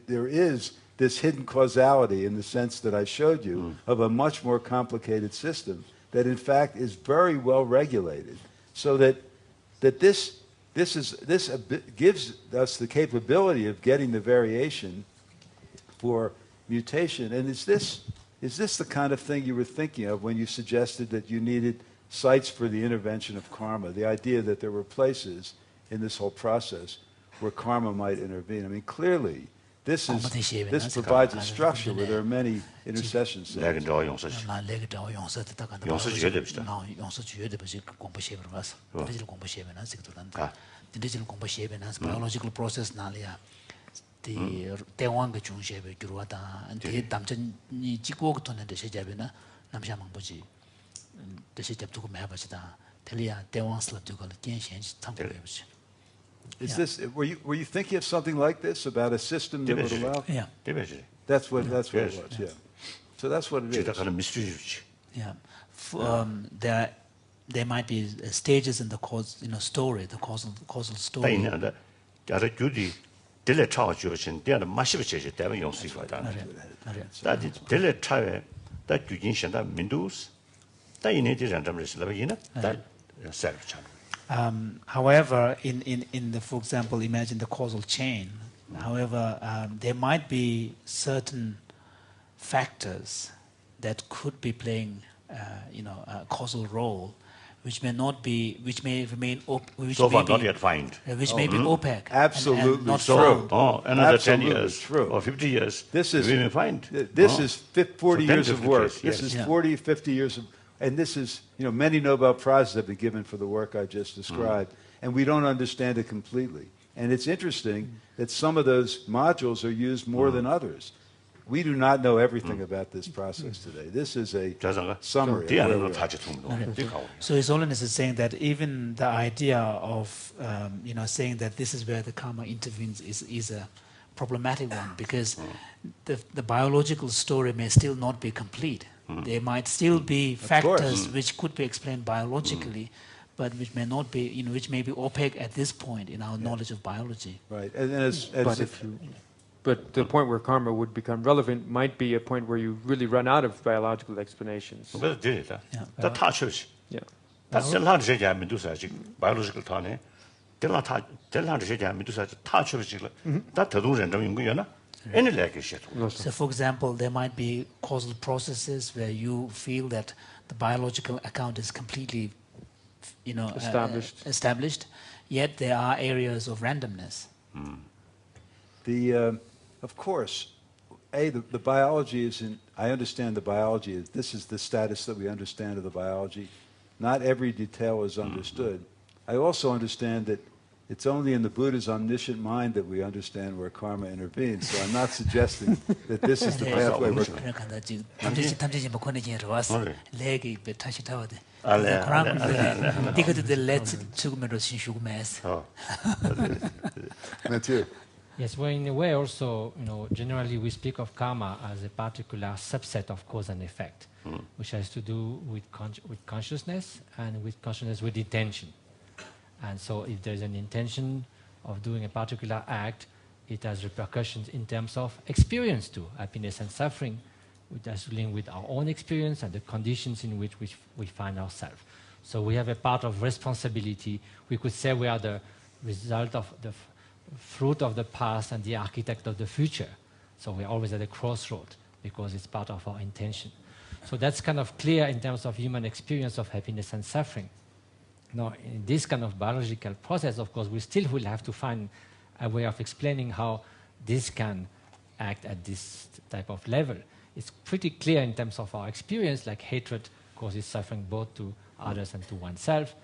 there is this hidden causality in the sense that I showed you of a much more complicated system that in fact is very well regulated, so that this gives us the capability of getting the variation for mutation. And is this the kind of thing you were thinking of when you suggested that you needed sites for the intervention of karma, the idea that there were places in this whole process where karma might intervene? I mean, clearly, this provides a structure where there are many intercession sites. Biological process the Taiwan ge chung shebe gyurwa da de damchen ni jikwo to ne de shejabe na namsha mangboji de shejab tu ko ma ba da telia Taiwan slap tu ko gen shen tam ko be. Is this were you thinking of something like this, about a system that would allow? Yeah. That's what it was. Yeah. So that's what it is. Yeah. There might be stages in the story, the causal story. Dele chao ju chen de ma shi che che de yong si fa da da dele chao da ju jin shen da min du da yin de ran zhe le ba yin da sa chan. However, in the, for example, imagine the causal chain. However, there might be certain factors that could be playing a causal role, which may not be, which may remain so far not yet found, which may be opaque. Absolutely and not true. found. Another 10 years or 50 years. This is we may find. This is 40 years of work. Yes. This is 40, 50 years of, and this is, many Nobel Prizes have been given for the work I just described, and we don't understand it completely. And it's interesting that some of those modules are used more than others. We do not know everything about this process today. This is a summary. So His Holiness is saying that even the idea of saying that this is where the karma intervenes is a problematic one, because the biological story may still not be complete. There might still be factors which could be explained biologically, but which may not be, which may be opaque at this point in our knowledge of biology. Right, and But the point where karma would become relevant might be a point where you really run out of biological explanations. So, for example, there might be causal processes where you feel that the biological account is completely, established, yet there are areas of randomness. Of course, the biology is I understand the biology. This is the status that we understand of the biology. not every detail is understood. I also understand that it's only in the Buddha's omniscient mind that we understand where karma intervenes. So I'm not suggesting that this is the pathway we're That's you. Yes, well, in a way also, generally we speak of karma as a particular subset of cause and effect, which has to do with consciousness and with consciousness with intention. And so if there's an intention of doing a particular act, it has repercussions in terms of experience too, happiness and suffering, which has to link with our own experience and the conditions in which we find ourselves. So we have a part of responsibility. We could say we are the result of the fruit of the past and the architect of the future. So we're always at a crossroad because it's part of our intention. So that's kind of clear in terms of human experience of happiness and suffering. Now, in this kind of biological process, of course, we still will have to find a way of explaining how this can act at this type of level. It's pretty clear in terms of our experience, like hatred causes suffering both to others and to oneself.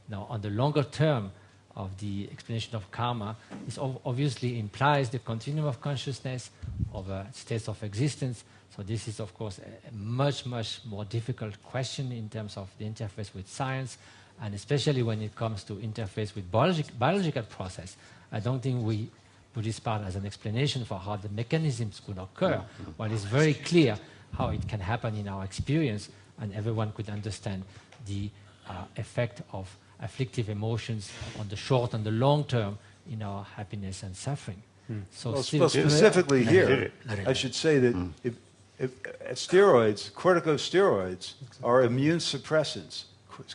Now, on the longer term of the explanation of karma, this obviously implies the continuum of consciousness, of states of existence. So this is, of course, a much, much more difficult question in terms of the interface with science, and especially when it comes to interface with biological process. I don't think we put this part as an explanation for how the mechanisms could occur, while it's very clear how it can happen in our experience, and everyone could understand the effect of afflictive emotions on the short and the long term in our happiness and suffering. So specifically here, I should say that if steroids, corticosteroids, are immune suppressants.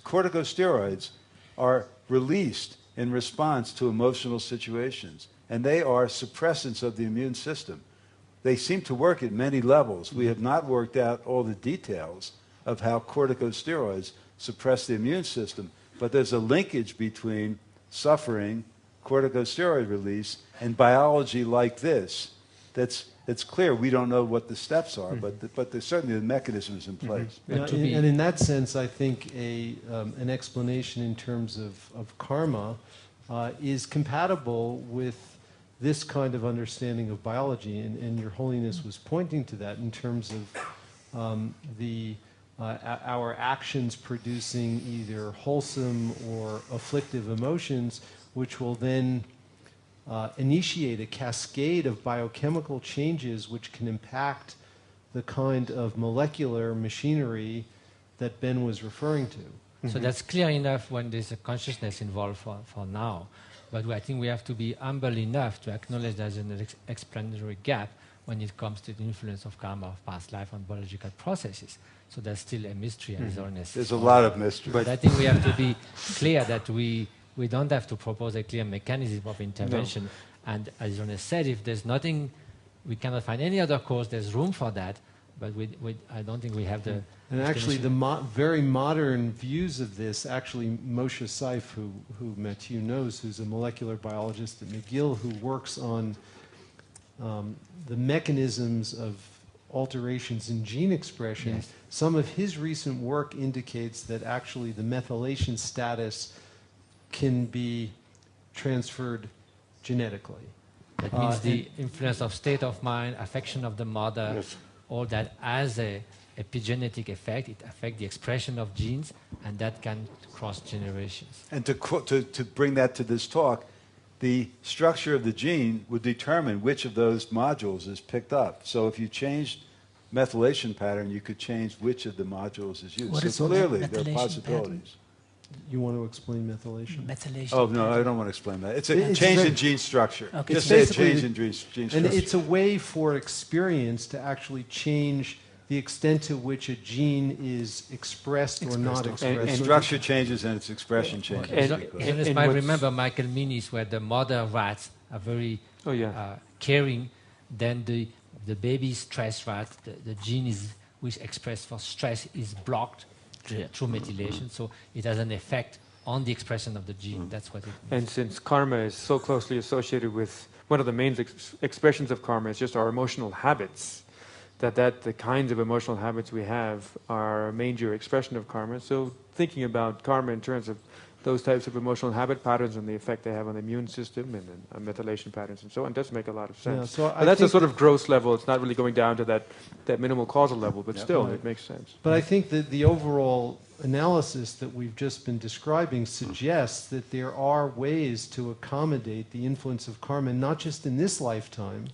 Corticosteroids are released in response to emotional situations, and they are suppressants of the immune system. They seem to work at many levels. We have not worked out all the details of how corticosteroids suppress the immune system, but there's a linkage between suffering, corticosteroid release, and biology like this. It's clear. We don't know what the steps are, but certainly the mechanism is in place. And in that sense, I think an explanation in terms of karma is compatible with this kind of understanding of biology, and Your Holiness was pointing to that in terms of our actions producing either wholesome or afflictive emotions, which will then initiate a cascade of biochemical changes which can impact the kind of molecular machinery that Ben was referring to. So that's clear enough when there's a consciousness involved for now. But I think we have to be humble enough to acknowledge there's an explanatory gap when it comes to the influence of karma of past life on biological processes. So there's still a mystery, as Ernest said. There's a lot of mystery. But I think we have to be clear that we don't have to propose a clear mechanism of intervention. No. And as Ernest said, if there's nothing, we cannot find any other cause, there's room for that. But I don't think we have the... And actually, the very modern views of this, actually Moshe Seif, who Mathieu knows, who's a molecular biologist at McGill, who works on the mechanisms of alterations in gene expression, yes. Some of his recent work indicates that actually the methylation status can be transferred genetically. That means the influence of state of mind, affection of the mother, yes. All that as a epigenetic effect, it affects the expression of genes, and that can cross generations. And to bring that to this talk, the structure of the gene would determine which of those modules is picked up. So if you changed methylation pattern, you could change which of the modules is used. So clearly, there are possibilities. You want to explain methylation? Oh, no, I don't want to explain that. It's a change in gene structure. Okay. Just say a change in gene structure. And it's a way for experience to actually change the extent to which a gene is expressed or not expressed. And structure changes and its expression changes. And I remember Michael Meany's where the mother rats are very caring, then the baby stress rat, the gene is which expressed for stress is blocked through methylation, so it has an effect on the expression of the gene. That's what it means. And since karma is so closely associated with one of the main expressions of karma is just our emotional habits, that the kinds of emotional habits we have are a major expression of karma. So thinking about karma in terms of those types of emotional habit patterns and the effect they have on the immune system and methylation patterns and so on does make a lot of sense. Yeah, so but that's a sort of gross level. It's not really going down to that minimal causal level, but still, it makes sense. But I think that the overall analysis that we've just been describing suggests that there are ways to accommodate the influence of karma, not just in this lifetime,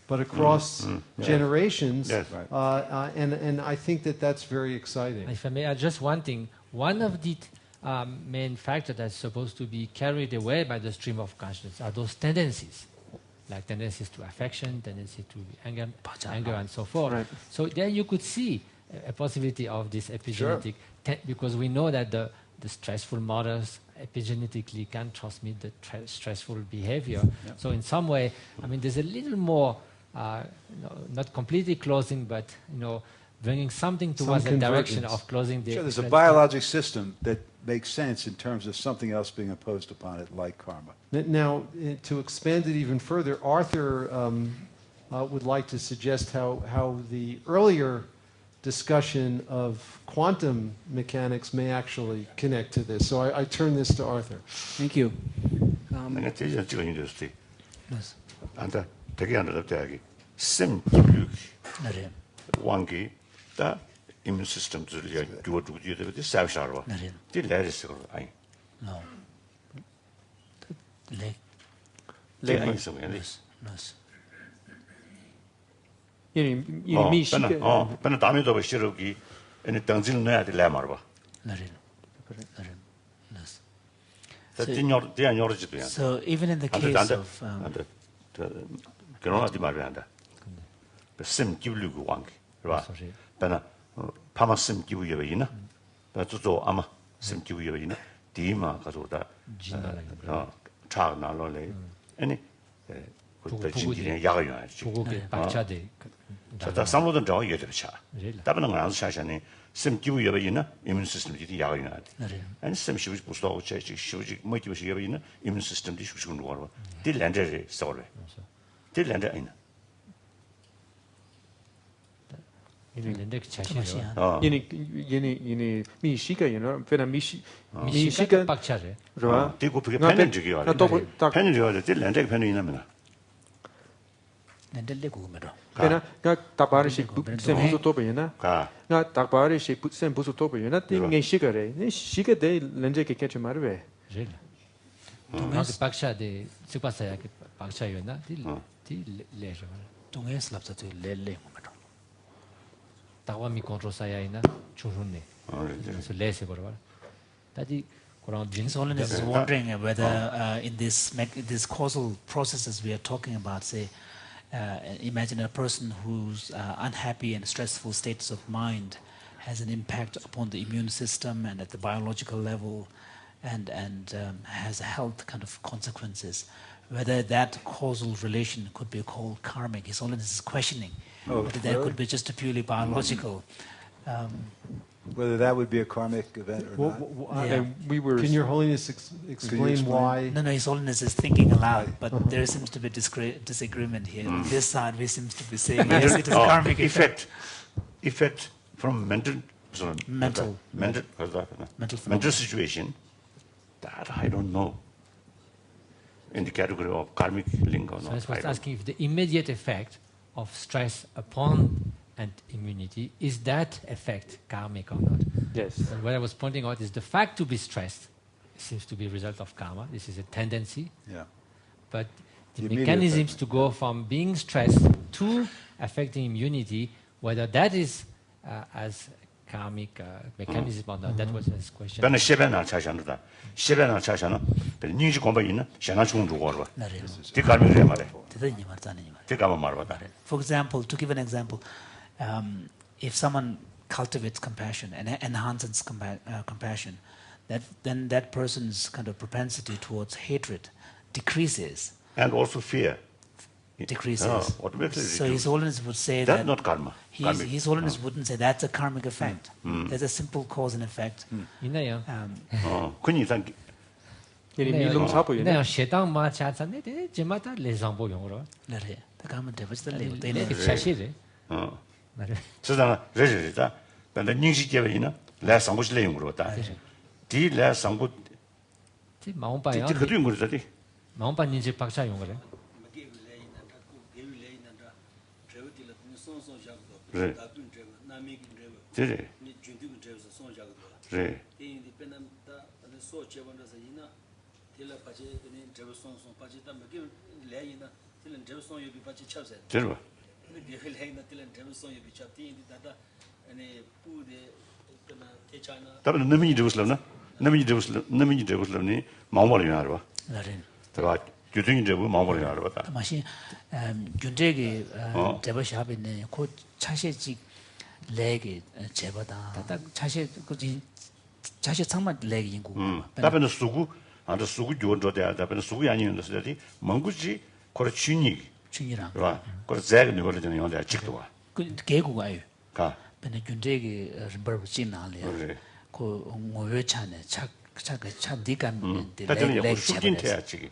but across generations. Yes. And I think that that's very exciting. If I may add just one thing, one of the main factors that's supposed to be carried away by the stream of consciousness are those tendencies, like tendencies to affection, tendency to anger and so forth. Right. So there you could see a possibility of this epigenetic, because we know that the stressful mothers epigenetically can transmit the stressful behavior. So in some way, I mean, there's a little more, not completely closing, but bringing something towards the direction of closing the... Sure, there's a biologic system that makes sense in terms of something else being imposed upon it, like karma. Now, to expand it even further, Arthur would like to suggest how the earlier discussion of quantum mechanics may actually connect to this. So I turn this to Arthur. Thank you. 내가 제일 찍은 university. Yes. 안다 되게 안 되게 심 기록 네. 왕기 다 immune system 들이 두고 되게 사브샤로. 네. 디 레르스 아니. No. leg. leg 있어 그냥. Yes. 미 시계. 근데 다음에도 봐 시럽기 아니 당진 넣어야 돼 말아 봐. 네. So even in the case of 그런 말을 한다. 심 기울고 왕기. 봐. 배나 파마 심 기울여 있나? 저도 아마 심 기울여 있나? 디마 가져다. 차 나로래. 아니 그 진지는 야가요야지. 보고게 박차대. 자, 사모든 저 예절 차. 다른 건 안 사셔네. 심 기울여 있나? 이뮨 시스템이 야가요야. 아니 심 시부지 부스도 체지 시부지 뭐 기부시 여여 있나? 이뮨 시스템이 시부시는 거 봐. 딜랜드에 서래. 딜랜드 아니나. 딜랜드 차시죠. 얘네 미 시계 페나 미 시계 박차래. 저 대고 그게 팬은 저기요. 팬은 저기요. 딜랜드 팬은 있나면. 랜델레 고메로. 페나 가 다바르시 셈 부수 토베나. 가 다바르시 셈 부수 토베나 띵게 시계래. 네 시계 데 렌제 게 캐치 마르베. 젤. 동에서 박차데 스파사야 게 박차요나 딜 레저. 동에서 랍자도 렐레 고메로. 다와미 컨트롤사야이나 추르네. 그래서 레세 버버. 다디 His Holiness is wondering whether in these causal processes we are talking about, say, imagine a person whose unhappy and stressful states of mind has an impact upon the immune system and at the biological level and has health kind of consequences. Whether that causal relation could be called karmic. His Holiness is questioning whether that could be just a purely biological. Whether that would be a karmic event or not. Can Your Holiness explain why? No, His Holiness is thinking aloud, but there seems to be disagreement here. On this side, we seem to be saying yes, it is karmic effect. Effect from mental situation. That I don't know. In the category of karmic link or not. So I was asking if the immediate effect of stress upon and immunity, is that effect karmic or not? Yes. And what I was pointing out is the fact to be stressed seems to be a result of karma. This is a tendency. Yeah. But the mechanisms to go from being stressed to affecting immunity, whether that is as karmic mechanism or not, that was his question. 근데 시베나 차샤는다. 시베나 차샤는 니지 공부 있는 시나 중도 거로. 네 karmic 말해. 대단히 말잖아요. 대가만 말하다. For example, to give an example, if someone cultivates compassion and enhances compassion, then that person's kind of propensity towards hatred decreases. And also fear. Decreases. So His His Holiness would say that's not karma. His Holiness wouldn't say that's a karmic effect. There's a simple cause and effect. 있나요? 그니 산 밀롱 사보이네. 네, 셰당 마차산데 제마다 레상보 용으로. 네. 가면 되버스들 네, 차시래. 세상에 레저리다. 근데 닝시 개베이나 라 상부시 내용 그러다. 디라 상부 지 마음바야. 디 그도 거지. 마음바 니지 박사 용 그래. 네. 네. 네. 들어. 답은 너무 이르슬나. 너무 이르슬니 마음을 알아. 나는 제가 교통이 되고 마음을 알아 봤다. 마시 균제게 제버샵에 고 차시지 레게 제버다. 딱 차시 그지 차시 상만 레게 인구. 답은 수구 아주 수구 조조대 답은 수구 아니는 것들이 멍구지 거래 춘이랑 봐. 그 제가 누구를 되는 영화 직도 와. 그 개구가 아유. 가. 근데 균제게 림버 찜나래. 그 뭐여차네 차 디감 레게 슈긴테야 지금.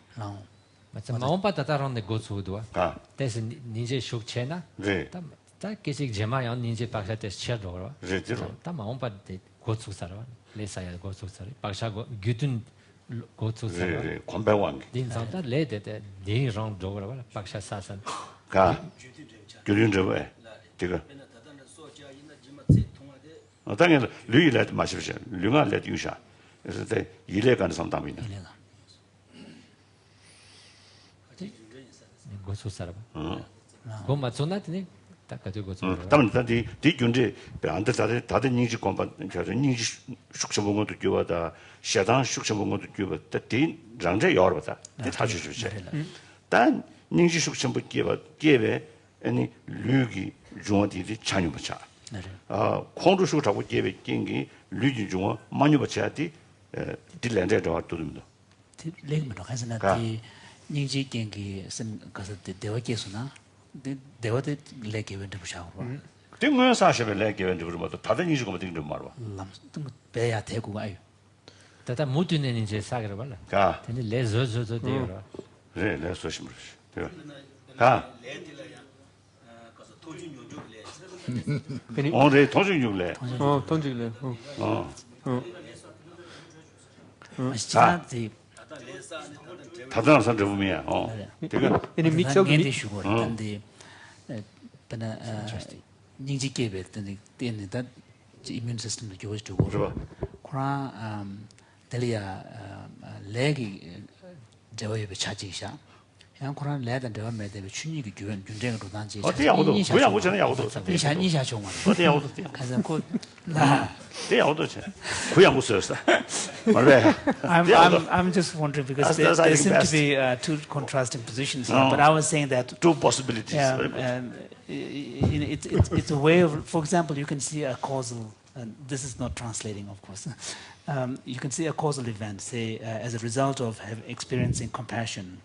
맞아. 마음바다 다른데 고수도와. 가. 대신 니제 숙체나. 네. 다 계속 제마야 니제 박사 때 시작으로. 네, 들어. 다 마음바데 고수사라. 레사야 고수사라. 박사고 규든 고수사라. 네, 관배왕. 딘상다 레데데 니랑 저거라 박사 사산. 가. 교륜저에. 제가 당연히 류일에 마십시오. 류가래 유샤. 그래서 때 일에 가는 상담이네. 고수사라. 그 맞존나더니 딱 가지고 고수. 다만 뒤균제 안들 다들 인지 공부 저저 인지 숙성본 것도 교하다. 시장 숙성본 것도 교하다. 뒤 장제 여러다. 다 주십시오. 단 인지 숙성본 기회 아니 류기 중앙들이 찬유받자. 콩주수 잡고 기회 경기 류기 중앙 많이 받자디 딜랜드 저 도입니다. 딜랭도 가서나디 닝지 경기 선 가서 대화께서나 대화데 레게벤도 보셔고. 등은 사실은 레게벤도 그러면 다른 이유가 뭐든 좀 말아. 남 배야 대구가 아유. 다다 모두는 이제 사기로 발라. 가. 근데 레저저저 되어라. 네, 레서심으로. 가. 오늘 통증육래. 통증래. 아시잖아요. 다들 산 저분이야. 내가 아니 미적이 근데 근데 닝지게베 근데 다 immune system 교수 주고 그러나 델리아 레기 저에 차지샤 그냥 그런 레다 더 매대 춘이기 교원 균쟁으로 단지 어디야고도 뭐야고 전에 야고도 이샤 정말 어디야고도 가서 그나 대야고도 제 고양고 쓰였어 말해 I'm just wondering because there seem to be two contrasting positions here, but I was saying that two possibilities. It's a way of, for example, you can see a causal, and this is not translating, of course. You can see a causal event, say, as a result of experiencing compassion.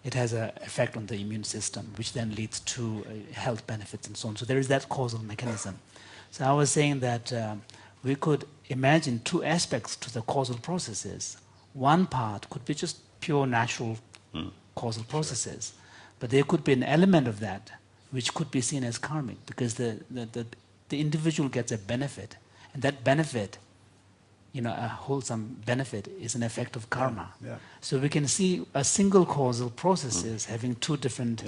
It has an effect on the immune system, which then leads to health benefits and so on. So there is that causal mechanism. So I was saying that we could imagine two aspects to the causal processes. One part could be just pure natural causal processes, but there could be an element of that which could be seen as karmic, because the individual gets a benefit, and that benefit, a wholesome benefit, is an effect of karma. Yeah. So we can see a single causal processes having two different.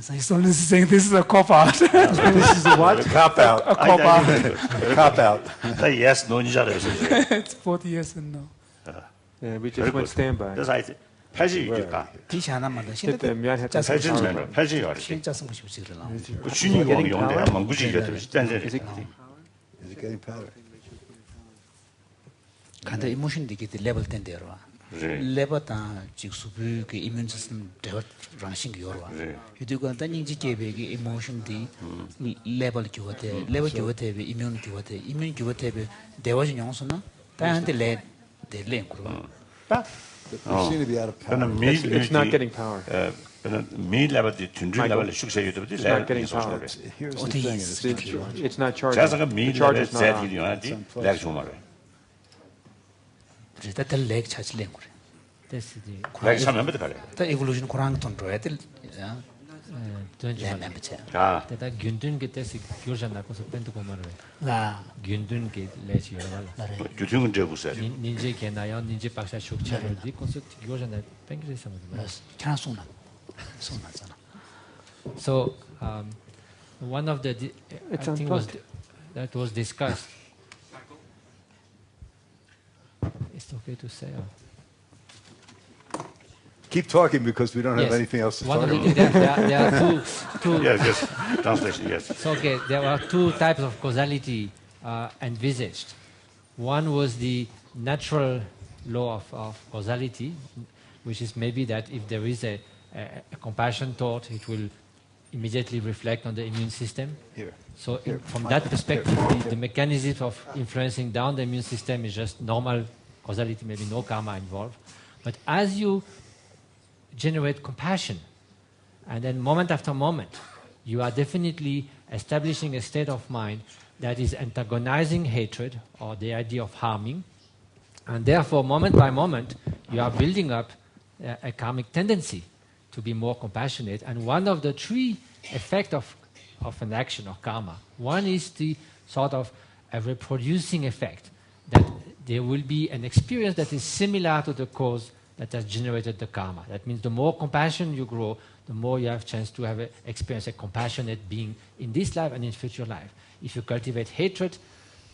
So he's only saying this is a cop out. This is a what? Cop out. A cop out. Cop out. Yes, no, It's both yes and no. Yeah, we just went standby. that's right. 80일까? 디시 하나만 더 그때 미안했다. 80년 80년. 진짜 쓰고 싶으시더라. 춘이 왕용대 망구지가 또 딴데. Is it getting better? 간다 이모션 되게 레벨 텐데요. 레버다 직수부 그 이뮤 시스템 대화 랑싱 요와. 유디고 단인지 계획이 이모션디 레벨 교대 레벨 교대 이뮤 교대 이뮤 교대 대화 영수나 다한테 레 그러. They seem to be out of power. It's not getting power. 미 레벨이 준준 레벨 숙세 유도비 레벨 power. Here's the thing. It's not charging. 자사가 미 The charge 레벨 is not on. 세디요한테 레벨 좀 말해. 그래서 렉 차지랭 그래. 됐지. 레벨 참여하면 돼. 다 에볼루션 고랑 돈 줘야 될 don't you? 아, That Gyundun get this Gyurjan Nakos Pentukomare. 라 Gyundun get let you. 규정은 제부세. Ninja Kenayo, Ninja Paksha Shukcha, the concert Gyurjan Pankrism. 그냥 손나 손나잖아. So, one of the, I It's think that was discussed. It's okay to say. Keep talking because we don't have anything else to One talk of about. the, there are two Yes, translation, yes. So, okay, there were two types of causality envisaged. One was the natural law of causality, which is maybe that if there is a compassion thought, it will immediately reflect on the immune system. Here. So from that perspective, the mechanism of influencing down the immune system is just normal causality, maybe no karma involved. But as you generate compassion, and then moment after moment, you are definitely establishing a state of mind that is antagonizing hatred or the idea of harming. And therefore, moment by moment, you are building up a karmic tendency to be more compassionate. And one of the three effects of an action or karma, one is the sort of a reproducing effect, that there will be an experience that is similar to the cause that has generated the karma. That means the more compassion you grow, the more you have chance to have experience a compassionate being in this life and in future life. If you cultivate hatred,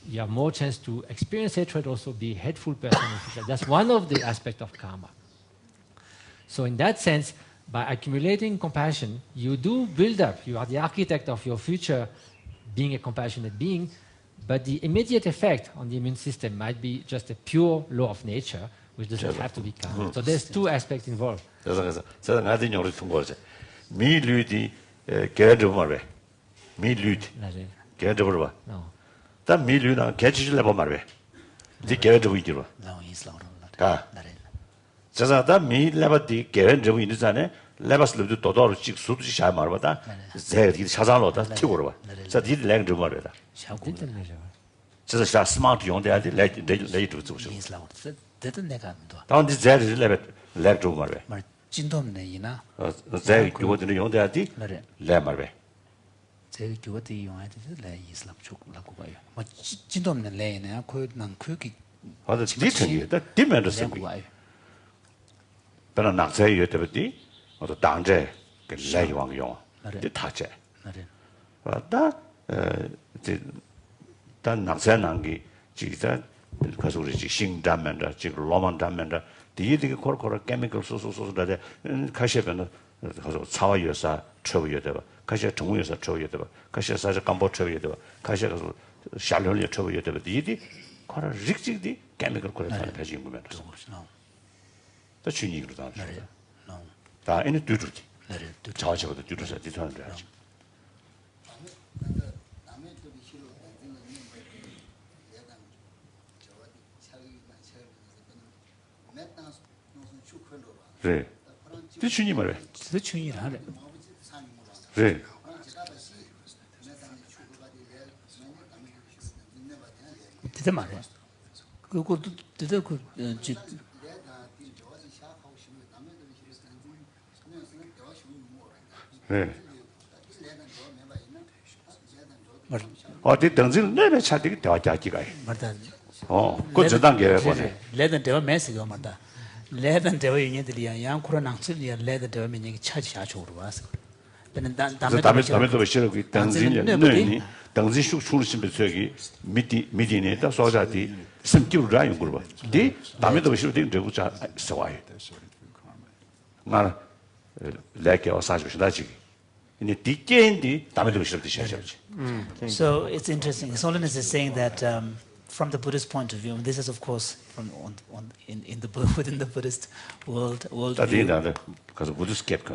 you have more chance to experience hatred, also be a hateful person in future. That's one of the aspects of karma. So in that sense, by accumulating compassion, you do build up. You are the architect of your future being a compassionate being, but the immediate effect on the immune system might be just a pure law of nature, which doesn't have to be karma. So there's two aspects involved. 그래서 제가 나한테 요리 통과하지. 미류디 개를 말해. 미류디 개를 봐. No. 다 미류나 개치질 내 말해. 네 개를 보이기로. 나 이슬람으로 가. 나래. 자자 다 미레바디 개를 좀 있는잖아. 레바스도 도도로 직 수두지 잘 말봐다. 제가 이 사장로다 튀고로 봐. 자 디디 랭 좀 말해다. 샤고这是smart用的来做做事。 이슬람으로 됐든 내가 안도当你在这来做嘛呗。 말 진도 없네 이나在교회들은用的来嘛呗。 제가 교회들 이용할 때 이슬람 쪽 라고 봐요. 뭐 진도 없는 레네. 그난 그게 或者底层的，但底面的是贵。本来拿在有对不对？我说当在跟来往用，的他在。 但但拿在那个这个，可说是性占面的，这个浪漫占面的，第一这个chemical 说的，开始变得，他说草药啥抽药对吧？开始中药啥抽药对吧？开始啥是干包抽药对吧？开始说下流的抽药对吧？第一的。 그런 릭직디 케미컬 콜레스테롤 배진 거면 또 주니기로 다 다 이제 두두지 자체보다 두두서 뒤터는 줄 알지 그래 그 주니 말해 그 주니라 그래 되게 말해. 그것도 되게 그 네. 어디 등진 내내 차들이 대화자기가 해. 맞다. 그 저단계 보네. 레든 대화 메시가 맞다. 레든 대화 얘기들이야. 양 코로나 낭슬이야. 레든 대화 얘기 차지 아주로 와서. 담에도 싫어 그 등진이 네. 당시 숙출심 배석이 미디네다 소자디 심기로라 연구를 봐. 디 담에도 싫어 되 되고 자 서와요. 나 레게 어사주시다지. 이제 디게인디 담에도 싫어 드셔야지. So it's interesting. Holiness is saying that from the Buddhist point of view, and this is of course from within the Buddhist world view.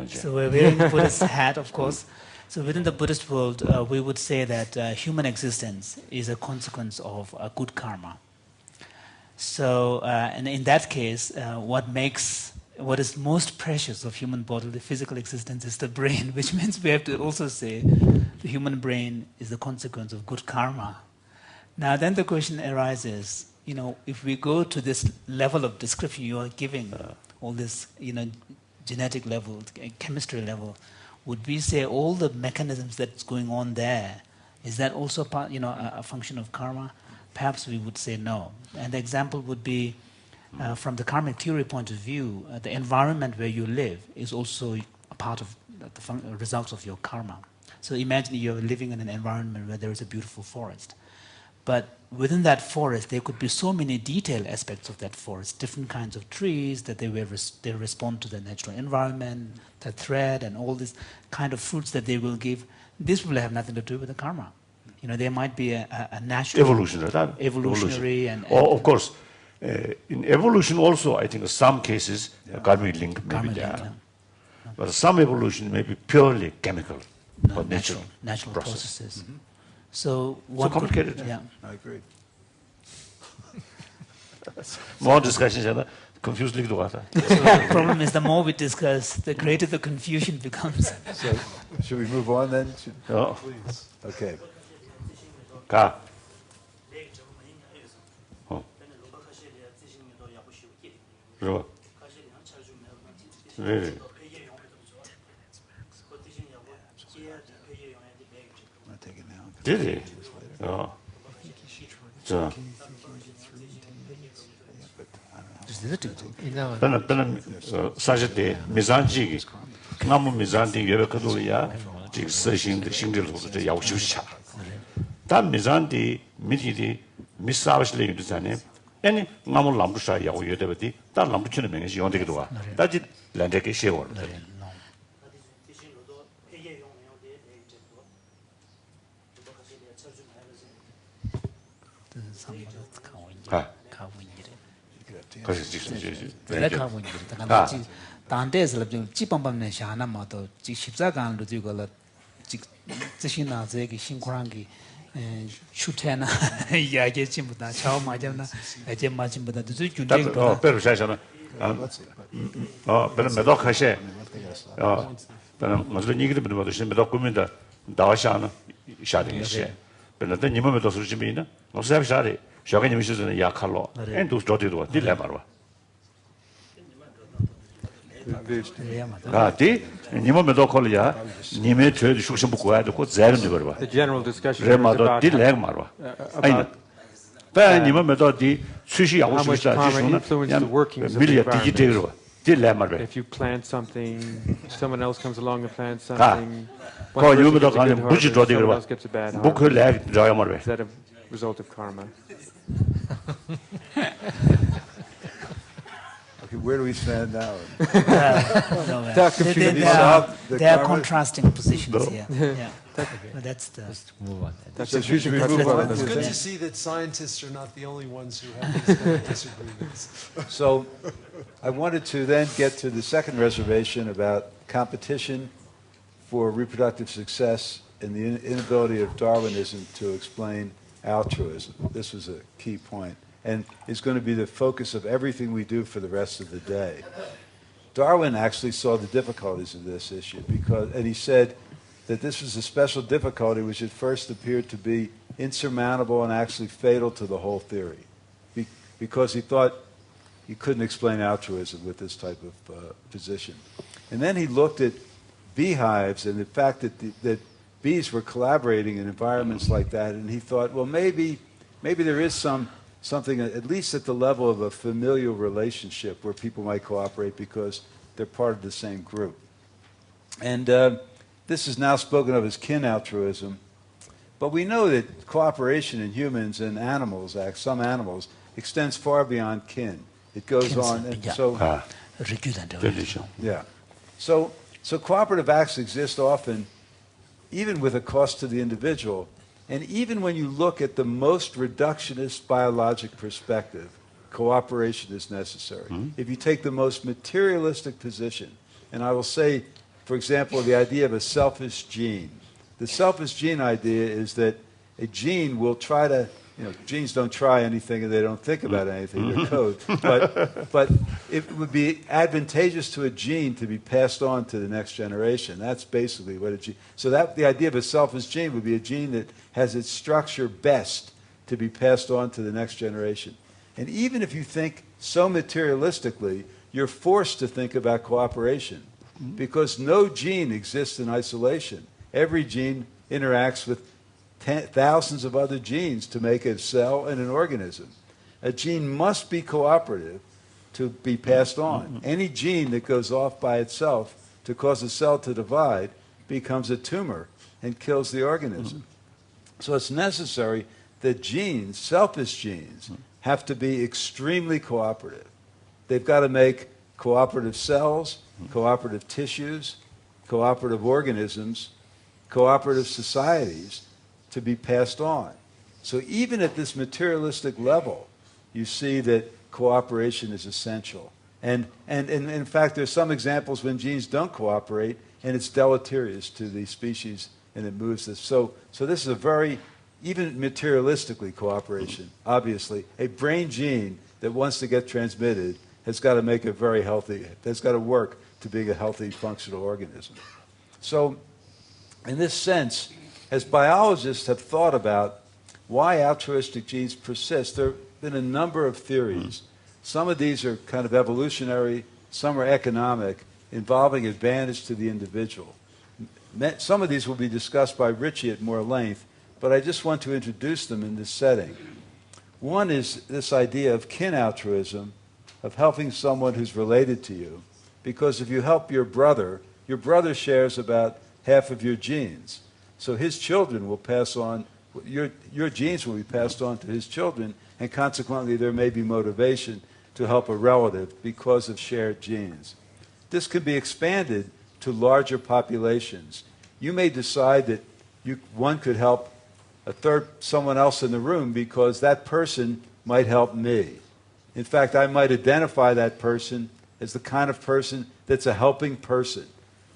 So we're wearing the Buddhist hat, of course. So within the Buddhist world, we would say that human existence is a consequence of a good karma. So, and in that case, what is most precious of human bodily physical existence is the brain, which means we have to also say the human brain is the consequence of good karma. Now, then the question arises, if we go to this level of description you are giving, all this, genetic level, chemistry level, would we say all the mechanisms that's going on there, is that also part, a function of karma? Perhaps we would say no. And the example would be, from the karmic theory point of view, the environment where you live is also a part of the results of your karma. So imagine you're living in an environment where there is a beautiful forest. But within that forest, there could be so many detailed aspects of that forest, different kinds of trees, that they respond to the natural environment, the thread, and all these kind of fruits that they will give. This will have nothing to do with the karma. There might be a natural... Evolutionary. And of course, in evolution also, I think some cases, a karmic link may be there. But some evolution may be purely chemical or natural processes. Mm-hmm. So complicated. Yeah, I agree. More discussions, confused. So the problem is, the more we discuss, the greater the confusion becomes. So, should we move on then? Please. Okay. Ka. Really? Did he? Oh. So. 사실 때 미산지기 나무 미산디 여백도리야 지 서신의 신들로도 야우시샤 다 미산디 미디디 미사바실에 유잖아요 아니 나무 람부샤 야우 여대버디 다 람부치는 명이 용되기도 와 다지 란데게 쉐워 The general discussion is about how much karma influences the workings of the environment. If you plant something, someone else comes along and plants something, one person gets a good harvest, someone else gets a bad harvest. Is that a result of karma? Okay, where do we stand now? There are contrasting positions here. Yeah. But that's the... Move on. Should we move on? It's good to see that scientists are not the only ones who have these kind of disagreements. So I wanted to then get to the second reservation about competition for reproductive success and the inability of Darwinism to explain altruism. This was a key point, and it's going to be the focus of everything we do for the rest of the day. Darwin actually saw the difficulties of this issue, and he said that this was a special difficulty which at first appeared to be insurmountable and actually fatal to the whole theory, because he thought you couldn't explain altruism with this type of position. And then he looked at beehives and the fact that bees were collaborating in environments like that, and he thought, well, maybe there is something, at least at the level of a familial relationship, where people might cooperate because they're part of the same group. And this is now spoken of as kin altruism, but we know that cooperation in humans and animals, some animals, extends far beyond kin. It goes on, and so yeah. So cooperative acts exist often, even with a cost to the individual, and even when you look at the most reductionist biologic perspective, cooperation is necessary. Mm-hmm. If you take the most materialistic position, and I will say, for example, the idea of a selfish gene. The selfish gene idea is that a gene will try to, genes don't try anything and they don't think about anything, they're code. But it would be advantageous to a gene to be passed on to the next generation. That's basically what a gene... So the idea of a selfish gene would be a gene that has its structure best to be passed on to the next generation. And even if you think so materialistically, you're forced to think about cooperation. because no gene exists in isolation. Every gene interacts with thousands of other genes to make a cell and an organism. A gene must be cooperative to be passed on. Any gene that goes off by itself to cause a cell to divide becomes a tumor and kills the organism. So it's necessary that genes, selfish genes, have to be extremely cooperative. They've got to make cooperative cells, cooperative tissues, cooperative organisms, cooperative societies to be passed on. So even at this materialistic level, you see that cooperation is essential. And in fact, there's some examples when genes don't cooperate, and it's deleterious to the species, and it moves this. So this is a very, even materialistically cooperation, obviously, a brain gene that wants to get transmitted has got to make it very healthy, has got to work to be a healthy, functional organism. So in this sense, as biologists have thought about why altruistic genes persist, there have been a number of theories. Some of these are kind of evolutionary, some are economic, involving advantage to the individual. Some of these will be discussed by Richie at more length, but I just want to introduce them in this setting. One is this idea of kin altruism, of helping someone who's related to you, because if you help your brother shares about half of your genes. So his children will pass on, your genes will be passed on to his children, and consequently there may be motivation to help a relative because of shared genes. This can be expanded to larger populations. You may decide that one could help someone else in the room because that person might help me. In fact, I might identify that person as the kind of person that's a helping person.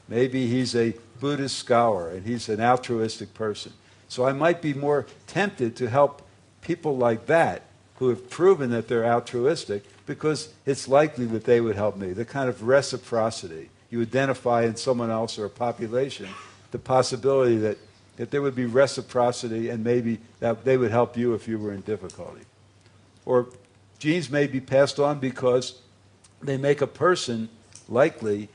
Maybe he's a Buddhist scholar and he's an altruistic person. So I might be more tempted to help people like that who have proven that they're altruistic because it's likely that they would help me. The kind of reciprocity. You identify in someone else or a population the possibility that there would be reciprocity and maybe that they would help you if you were in difficulty. Or genes may be passed on because they make a person likely.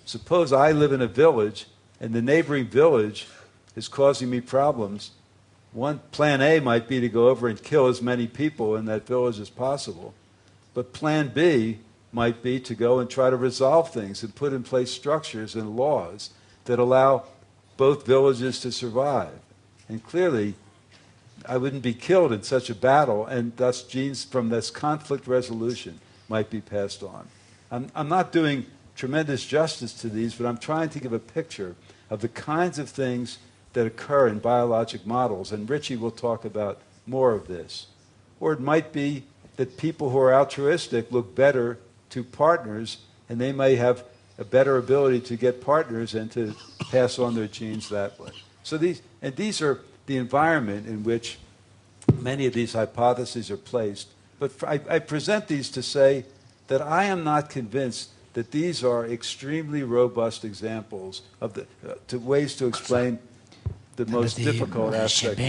Suppose I live in a village and the neighboring village is causing me problems. One plan A might be to go over and kill as many people in that village as possible. But plan B might be to go and try to resolve things and put in place structures and laws that allow both villages to survive. And clearly, I wouldn't be killed in such a battle, and thus genes from this conflict resolution might be passed on. I'm not doing tremendous justice to these, but I'm trying to give a picture of the kinds of things that occur in biologic models, and Richie will talk about more of this. Or it might be that people who are altruistic look better to partners, and they may have a better ability to get partners and to pass on their genes that way. So these are the environment in which many of these hypotheses are placed. But I present these to say that I am not convinced that these are extremely robust examples of ways to explain the most difficult aspect.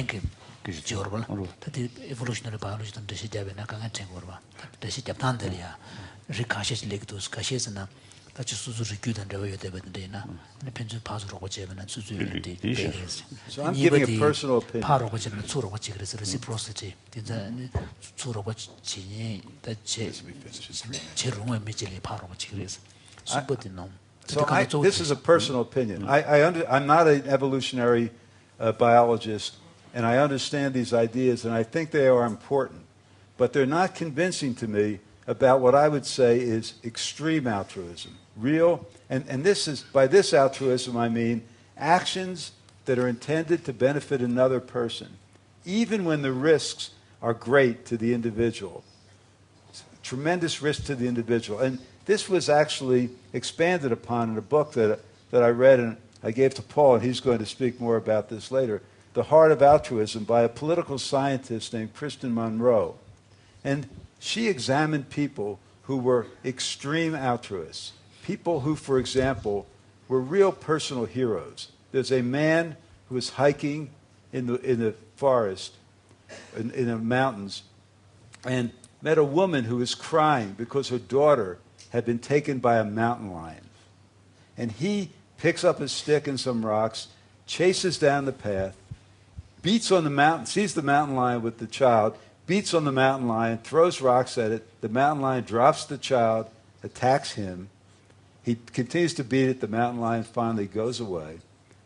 Evolutionary biology dan desi jabe na kangan tengorba desi japtan delia rikashes legdos kashes na ta suzu rikyu dan rewa yote de na ne penju pazu ro goje na suzu de. So I'm giving a personal opinion. Paro goje na tsuro goje 그래서 reciprocity dinza tsuro goje ni da che rongo mejeli paro goje 그래서 super no. So this is a personal opinion. I'm not an evolutionary biologist, and I understand these ideas, and I think they are important. But they're not convincing to me about what I would say is extreme altruism. Real, and this is, by this altruism I mean actions that are intended to benefit another person, even when the risks are great to the individual. Tremendous risk to the individual. And this was actually expanded upon in a book that I read and I gave to Paul, and he's going to speak more about this later. The Heart of Altruism by a political scientist named Kristen Monroe. And she examined people who were extreme altruists. People who, for example, were real personal heroes. There's a man who was hiking in the forest, in the mountains, and met a woman who was crying because her daughter had been taken by a mountain lion. And he picks up a stick and some rocks, chases down the path, beats on the mountain, sees the mountain lion with the child, beats on the mountain lion, throws rocks at it. The mountain lion drops the child, attacks him. He continues to beat it. The mountain lion finally goes away,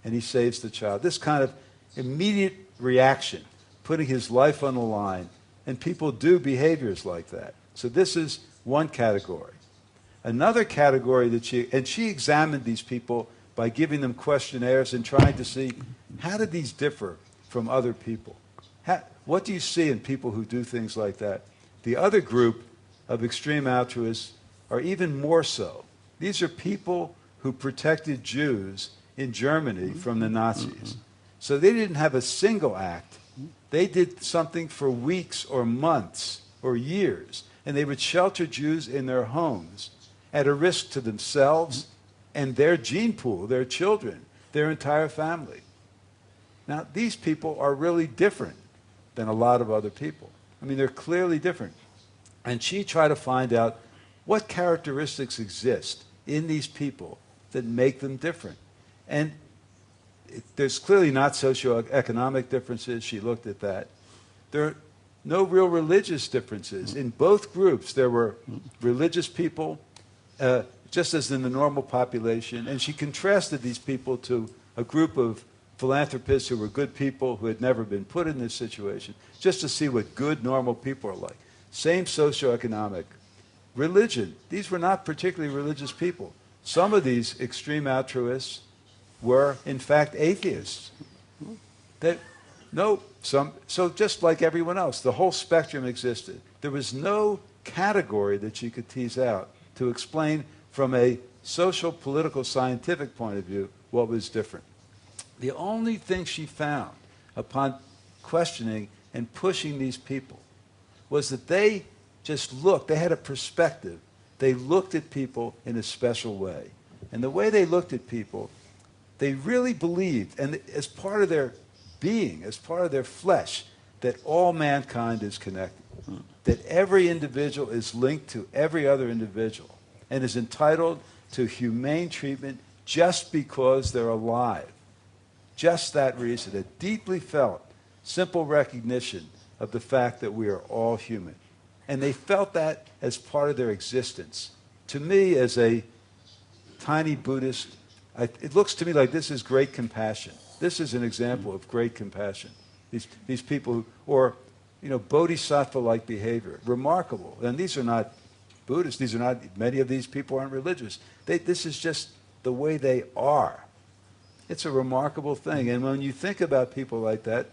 and he saves the child. This kind of immediate reaction, putting his life on the line, and people do behaviors like that. So this is one category. Another category that she examined these people by giving them questionnaires and trying to see, how did these differ from other people? What do you see in people who do things like that? The other group of extreme altruists are even more so. These are people who protected Jews in Germany from the Nazis. So they didn't have a single act. They did something for weeks or months or years, and they would shelter Jews in their homes at a risk to themselves and their gene pool, their children, their entire family. Now, these people are really different than a lot of other people. I mean, they're clearly different. And she tried to find out what characteristics exist in these people that make them different. And there's clearly not socioeconomic differences. She looked at that. There are no real religious differences. In both groups, there were religious people, just as in the normal population. And she contrasted these people to a group of philanthropists who were good people who had never been put in this situation, just to see what good, normal people are like. Same socioeconomic. Religion. These were not particularly religious people. Some of these extreme altruists were, in fact, atheists. So just like everyone else, the whole spectrum existed. There was no category that you could tease out to explain from a social, political, scientific point of view what was different. The only thing she found upon questioning and pushing these people was that they just looked, they had a perspective. They looked at people in a special way. And the way they looked at people, they really believed, and as part of their being, as part of their flesh, that all mankind is connected. That every individual is linked to every other individual and is entitled to humane treatment just because they're alive. Just that reason, a deeply felt, simple recognition of the fact that we are all human. And they felt that as part of their existence. To me, as a tiny Buddhist, it looks to me like this is great compassion. This is an example of great compassion. These people, bodhisattva-like behavior, remarkable. And these are not Buddhists. Many of these people aren't religious. This is just the way they are. It's a remarkable thing. And when you think about people like that,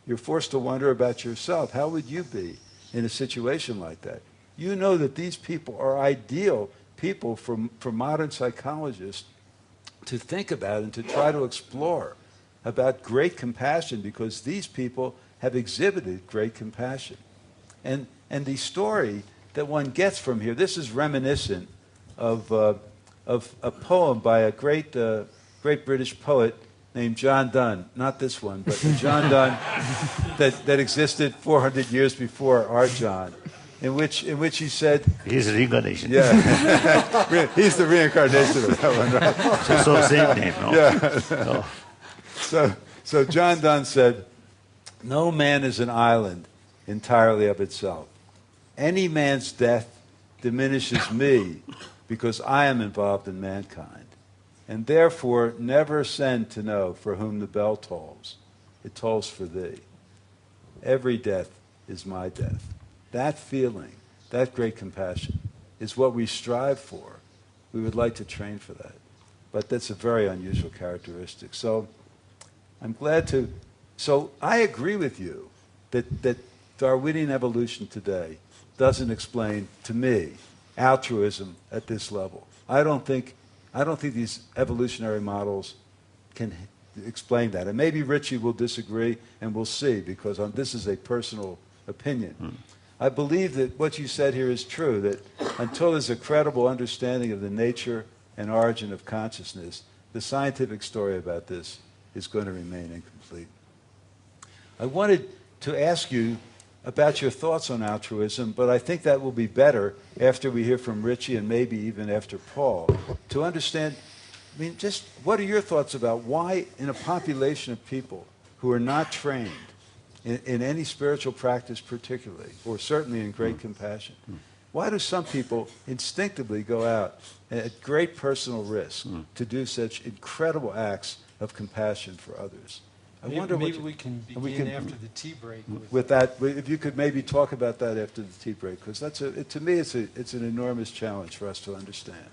you're forced to wonder about yourself. How would you be in a situation like that? You know that these people are ideal people for modern psychologists to think about and to try to explore about great compassion, because these people have exhibited great compassion. And the story that one gets from here, this is reminiscent of a poem by a great British poet named John Donne. Not this one, but John Donne that existed 400 years before our John, in which he said... He's reincarnation. Yeah. He's the reincarnation of that one, right? So same name, no? Yeah. No. So John Donne said, "No man is an island entirely of itself. Any man's death diminishes me because I am involved in mankind. And therefore never send to know for whom the bell tolls. It tolls for thee. Every death is my death." That feeling, that great compassion, is what we strive for. We would like to train for that. But that's a very unusual characteristic. So I'm glad to... So I agree with you that Darwinian evolution today doesn't explain, to me, altruism at this level. I don't think these evolutionary models can explain that. And maybe Richie will disagree, and we'll see, because this is a personal opinion. I believe that what you said here is true, that until there's a credible understanding of the nature and origin of consciousness, the scientific story about this is going to remain incomplete. I wanted to ask you about your thoughts on altruism, but I think that will be better after we hear from Richie and maybe even after Paul, to understand I mean, just what are your thoughts about why, in a population of people who are not trained in any spiritual practice particularly, or certainly in great compassion, why do some people instinctively go out at great personal risk to do such incredible acts of compassion for others? I wonder maybe we can begin after the tea break. With that, if you could maybe talk about that after the tea break, because to me it's an enormous challenge for us to understand.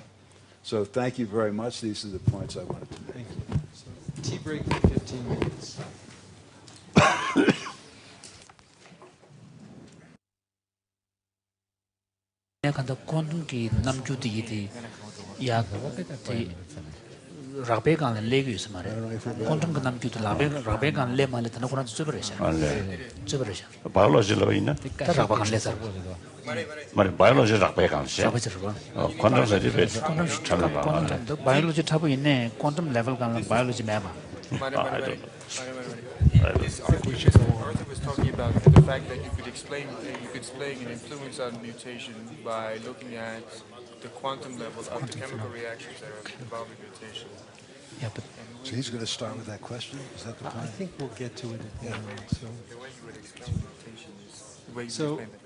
So thank you very much. These are the points I wanted to make. Thank you. So, tea break for 15 minutes. 내가 콘동기 남주디디 야 라베간 레기스 말에 콘동 남주디 라베간 레 말에 더 그런 쩌버려셔. 쩌버려셔. 바이올로지로 있나? 라베간 레서. 말 바이올로지 라베간 시. 콘돔 세디베 참나봐. 바이올로지 타고 있네. 콘돔 레벨 간 바이올로지 매봐. Arthur was talking about the fact that you could explain an influence on mutation by looking at the quantum level of the chemical reactions that are involving mutation. Yeah, but So he's going to start with that question? Is that the I plan? think we'll get to it at the end. So, The way you would explain mutation is the way you So, explain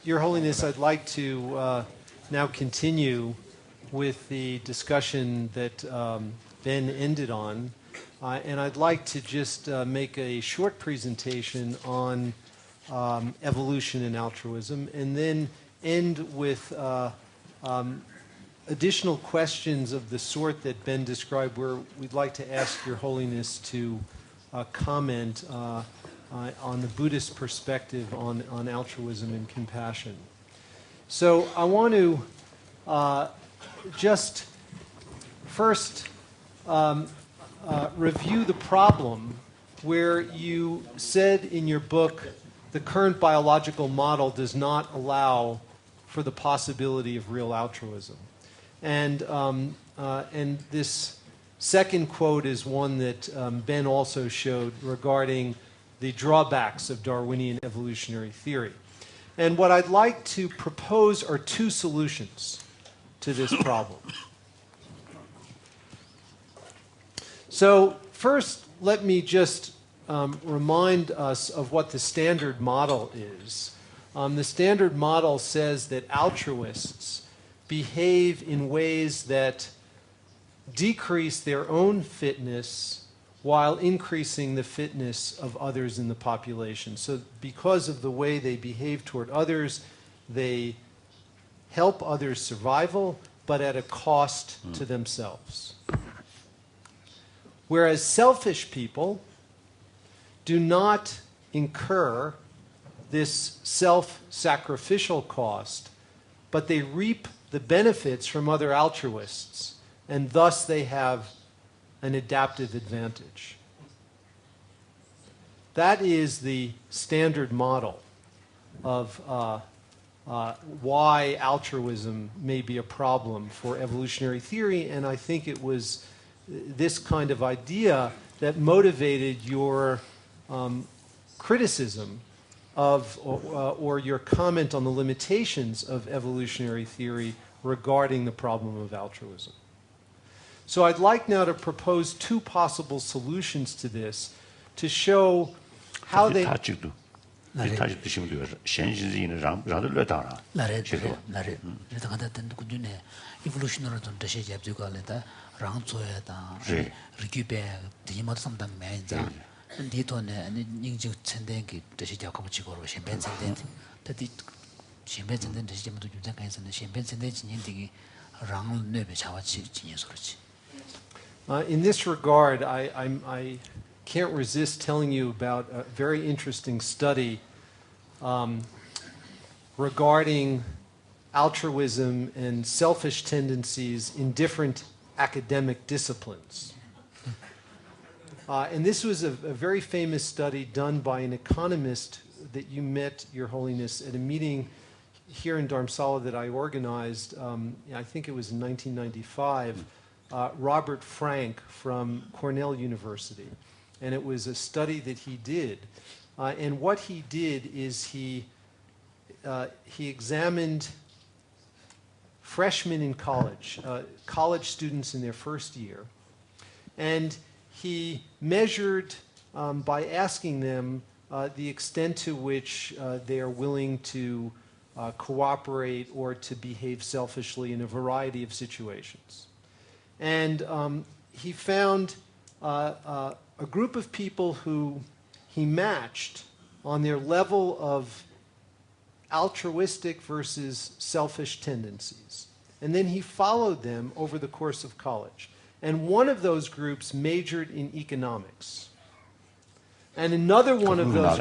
Your Holiness, I'd like to now continue with the discussion that Ben ended on. And I'd like to just make a short presentation on evolution and altruism, and then end with additional questions of the sort that Ben described, where we'd like to ask Your Holiness to comment on the Buddhist perspective on altruism and compassion. So I want to just first review the problem where you said in your book the current biological model does not allow for the possibility of real altruism. And this second quote is one that Ben also showed regarding the drawbacks of Darwinian evolutionary theory. And what I'd like to propose are two solutions to this problem. So first, let me just remind us of what the standard model is. The standard model says that altruists behave in ways that decrease their own fitness while increasing the fitness of others in the population. So because of the way they behave toward others, they help others' survival, but at a cost to themselves. Whereas selfish people do not incur this self-sacrificial cost, but they reap the benefits from other altruists, and thus they have an adaptive advantage. That is the standard model of why altruism may be a problem for evolutionary theory, and I think it was this kind of idea that motivated your criticism of, or your comment on the limitations of evolutionary theory regarding the problem of altruism. So I'd like now to propose two possible solutions to this to show how they... In this regard, I can't resist telling you about a very interesting study regarding altruism and selfish tendencies in different academic disciplines. And this was a very famous study done by an economist that you met, Your Holiness, at a meeting here in Dharamsala that I organized, I think it was in 1995, Robert Frank from Cornell University. And it was a study that he did. And what he did is he examined freshmen in college, college students in their first year. And he measured by asking them the extent to which they are willing to cooperate or to behave selfishly in a variety of situations. And he found a group of people who he matched on their level of altruistic versus selfish tendencies. And then he followed them over the course of college. And one of those groups majored in economics. And another one of those...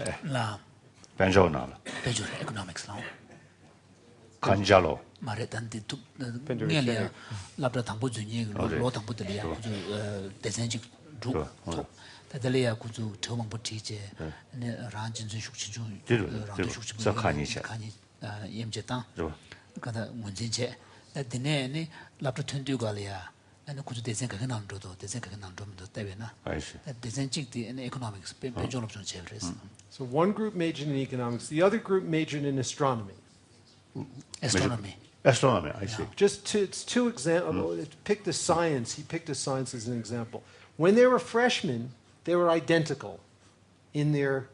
economics now. 간자로. 말에 단데 뉘엘이야 labda 당보 중에 로 당보들이야 그 대sen직 주 다들이야 그주 저망보 티제 네 란진준 숙치주 란도 숙치부 간이 임제당 그다 문진제 데네네 labda 튼두가리야 and could design a number to design a number to Davina. I see. Design the economics, So one group majored in economics, the other group majored in astronomy. Astronomy. Astronomy, I see. It's two examples. Pick the science. He picked the science as an example. When they were freshmen, they were identical in their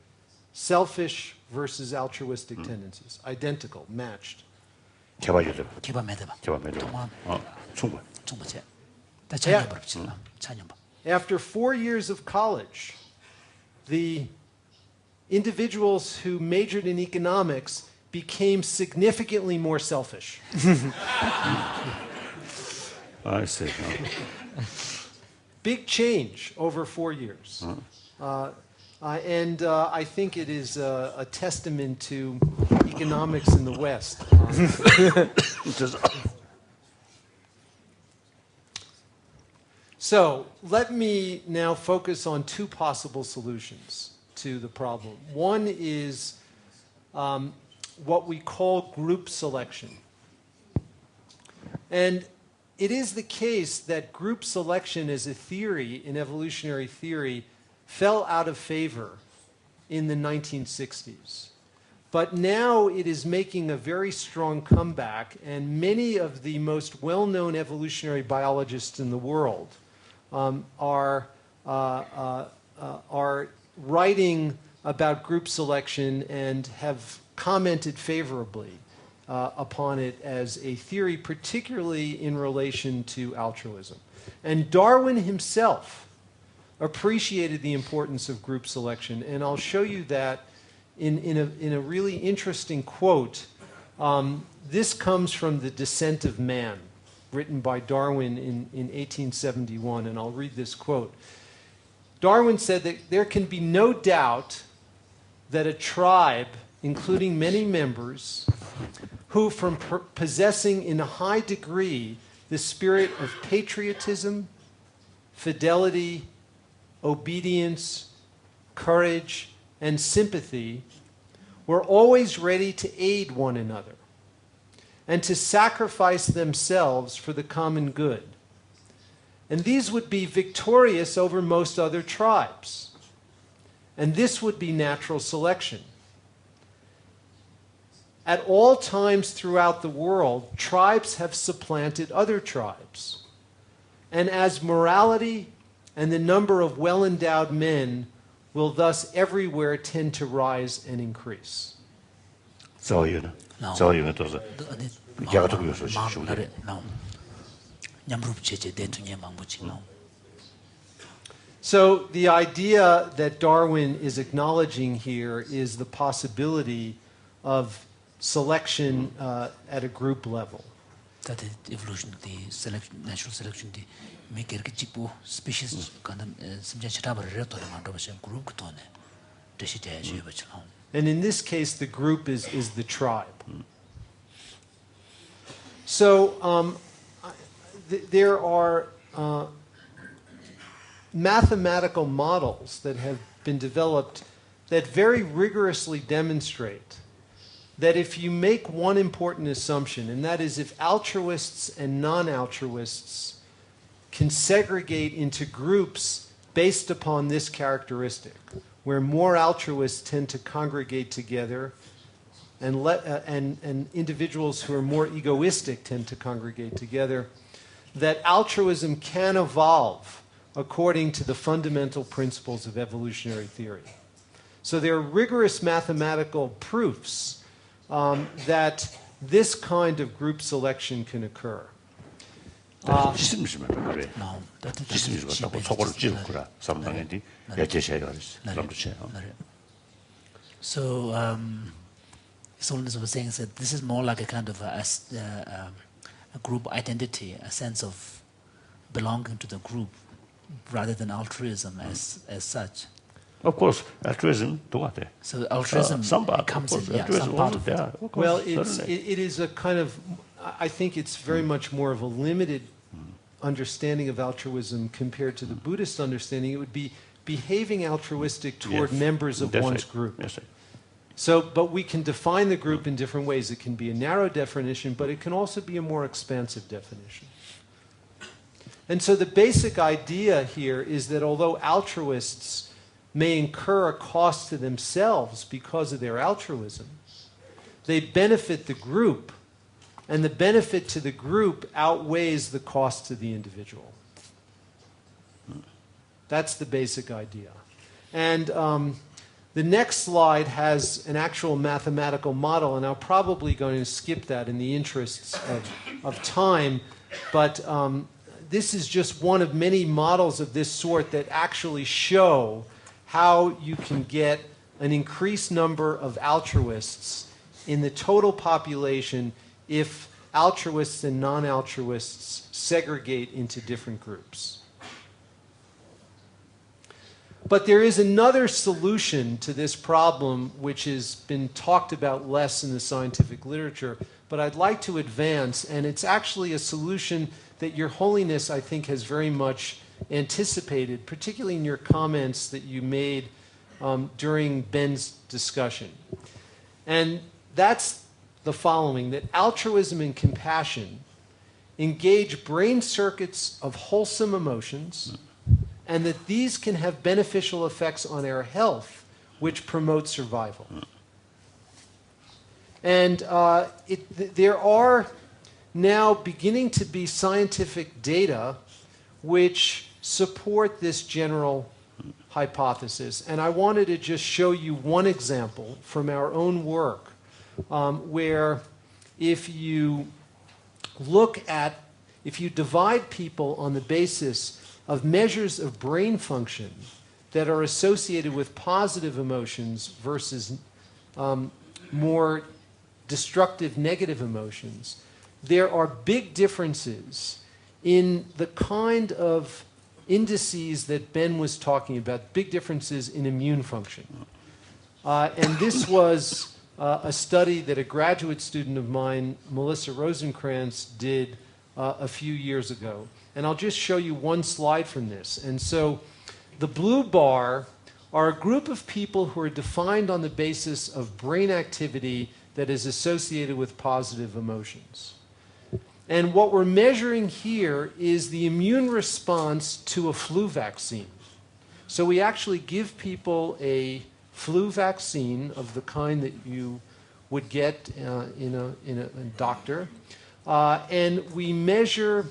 selfish versus altruistic tendencies. Identical, matched. After 4 years of college, the individuals who majored in economics became significantly more selfish. I see. Big change over 4 years. And I think it is a testament to economics in the West. So let me now focus on two possible solutions to the problem. One is what we call group selection. And it is the case that group selection as a theory in evolutionary theory fell out of favor in the 1960s. But now it is making a very strong comeback, and many of the most well-known evolutionary biologists in the world are writing about group selection and have commented favorably upon it as a theory, particularly in relation to altruism. And Darwin himself appreciated the importance of group selection, and I'll show you that in a really interesting quote. This comes from The Descent of Man, written by Darwin in 1871, and I'll read this quote. Darwin said that there can be no doubt that a tribe, including many members, who from possessing in a high degree the spirit of patriotism, fidelity, obedience, courage, and sympathy, were always ready to aid one another and to sacrifice themselves for the common good. And these would be victorious over most other tribes. And this would be natural selection. At all times throughout the world, tribes have supplanted other tribes. And as morality and the number of well-endowed men will thus everywhere tend to rise and increase. So the idea that Darwin is acknowledging here is the possibility of selection at a group level. That evolution, the selection, natural selection, the make a species kind of group. And in this case, the group is the tribe. So there are mathematical models that have been developed that very rigorously demonstrate that if you make one important assumption, and that is if altruists and non-altruists can segregate into groups based upon this characteristic, where more altruists tend to congregate together and individuals who are more egoistic tend to congregate together, that altruism can evolve according to the fundamental principles of evolutionary theory. So there are rigorous mathematical proofs that this kind of group selection can occur. So His Holiness was saying that this is more like a kind of a group identity, a sense of belonging to the group, rather than altruism as such. Of course, altruism, so altruism comes in, some part of it. Well, it is a kind of, I think it's very much more of a limited understanding of altruism compared to the Buddhist understanding. It would be behaving altruistic toward members of one's group. Yes, sir. So, but we can define the group in different ways. It can be a narrow definition, but it can also be a more expansive definition. And so the basic idea here is that although altruists may incur a cost to themselves because of their altruism, they benefit the group, and the benefit to the group outweighs the cost to the individual. That's the basic idea. And the next slide has an actual mathematical model, and I'm probably going to skip that in the interests of time, but this is just one of many models of this sort that actually show how you can get an increased number of altruists in the total population if altruists and non-altruists segregate into different groups. But there is another solution to this problem which has been talked about less in the scientific literature, but I'd like to advance, and it's actually a solution that Your Holiness, I think, has very much anticipated, particularly in your comments that you made during Ben's discussion. And that's the following, that altruism and compassion engage brain circuits of wholesome emotions, and that these can have beneficial effects on our health, which promote survival. And there are now beginning to be scientific data which support this general hypothesis. And I wanted to just show you one example from our own work, where if you divide people on the basis of measures of brain function that are associated with positive emotions versus more destructive negative emotions, there are big differences in the kind of indices that Ben was talking about, big differences in immune function. And this was a study that a graduate student of mine, Melissa Rosenkrantz, did a few years ago. And I'll just show you one slide from this. And so the blue bar are a group of people who are defined on the basis of brain activity that is associated with positive emotions. And what we're measuring here is the immune response to a flu vaccine. So we actually give people a flu vaccine of the kind that you would get in a doctor, and we measure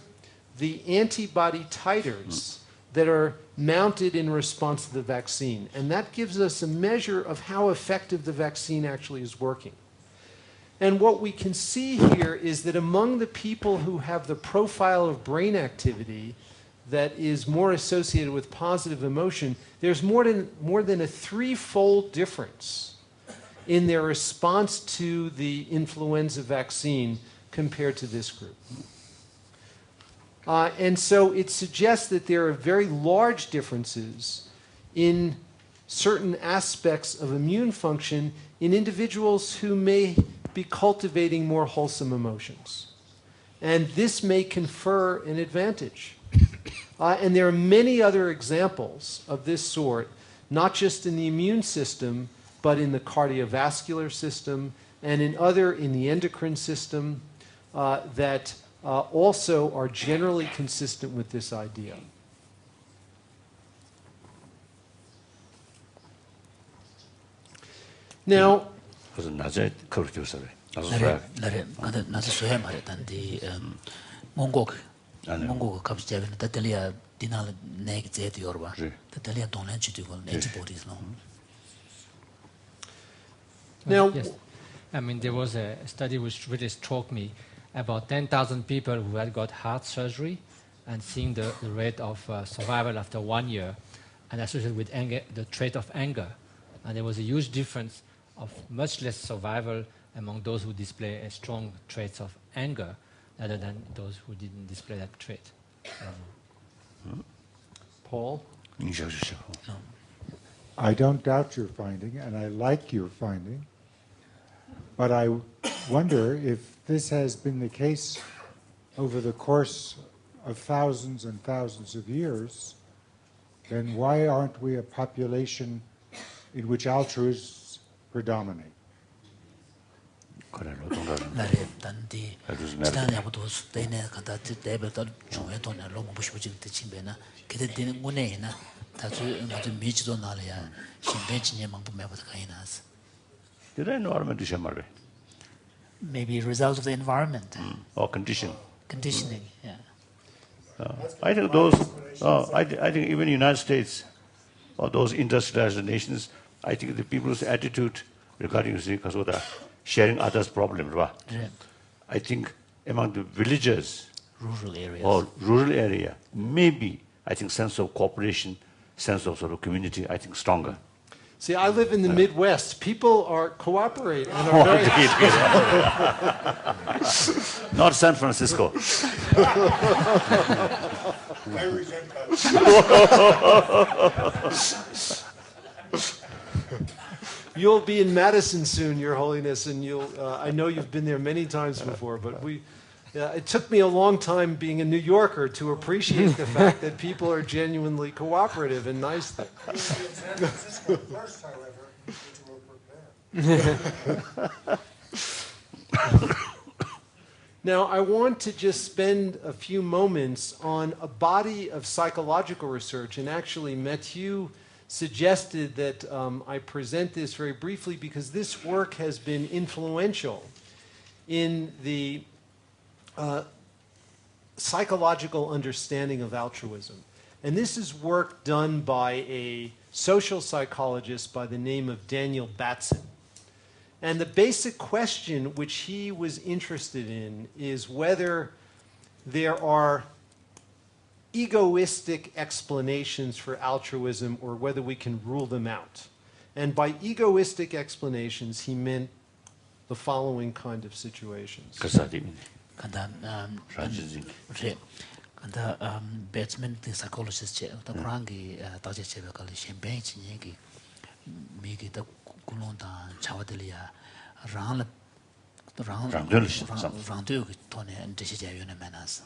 the antibody titers that are mounted in response to the vaccine. And that gives us a measure of how effective the vaccine actually is working. And what we can see here is that among the people who have the profile of brain activity that is more associated with positive emotion, there's more than a threefold difference in their response to the influenza vaccine compared to this group. And so it suggests that there are very large differences in certain aspects of immune function in individuals who may be cultivating more wholesome emotions. And this may confer an advantage. And there are many other examples of this sort, not just in the immune system, but in the cardiovascular system and in the endocrine system that also are generally consistent with this idea. Now, 그래서 낮에 그렇게 교사래. 나래 나도 소해 말했던 디 몽고 값이 제는 다들이야 디날 내게 제대로 봐. 다들이야 돈을 주고 Antibodies no. Now, Yes. I mean, there was a study which really struck me about 10,000 people who had got heart surgery and seeing the rate of survival after 1 year and associated with anger, the trait of anger. And there was a huge difference of much less survival among those who display a strong traits of anger rather than those who didn't display that trait. Paul? I don't doubt your finding, and I like your finding, but I wonder if this has been the case over the course of thousands and thousands of years, then why aren't we a population in which altruists predominate? 나래 단디 지단하고도 스테네 간다 대베도 중요도나 너무 부시부지 뜻인데나 그때는 문에나 다주 아주 미치도 나려야 신변진의 방법에부터 가이나스. Did I environment is 말해? Maybe result of the environment Or condition. conditioning. Yeah. I think those. I think even United States or those industrialized nations, I think the people's attitude regarding sharing others' problems, right? Yeah. I think among the villagers Rural areas. or rural area, maybe I think sense of cooperation, sense of sort of community, I think stronger. See, I live in the Midwest. People are cooperate and are very Not San Francisco. I resent that. You'll be in Madison soon, Your Holiness, and you'll. I know you've been there many times before, but it took me a long time being a New Yorker to appreciate the fact that people are genuinely cooperative and nice there. In San Francisco first, however, which were prepared. Now, I want to just spend a few moments on a body of psychological research, and actually Mathieu suggested that I present this very briefly because this work has been influential in the psychological understanding of altruism. And this is work done by a social psychologist by the name of Daniel Batson. And the basic question which he was interested in is whether there are egoistic explanations for altruism or whether we can rule them out. And by egoistic explanations, he meant the following kind of situations. 간다 간다 배트맨 그 사이콜로지스트 또 그런 게 다시 제가 갈 샴페인 얘기 미기 더 군론다 차와들이야 랑들 돈에 대시자유는 만나서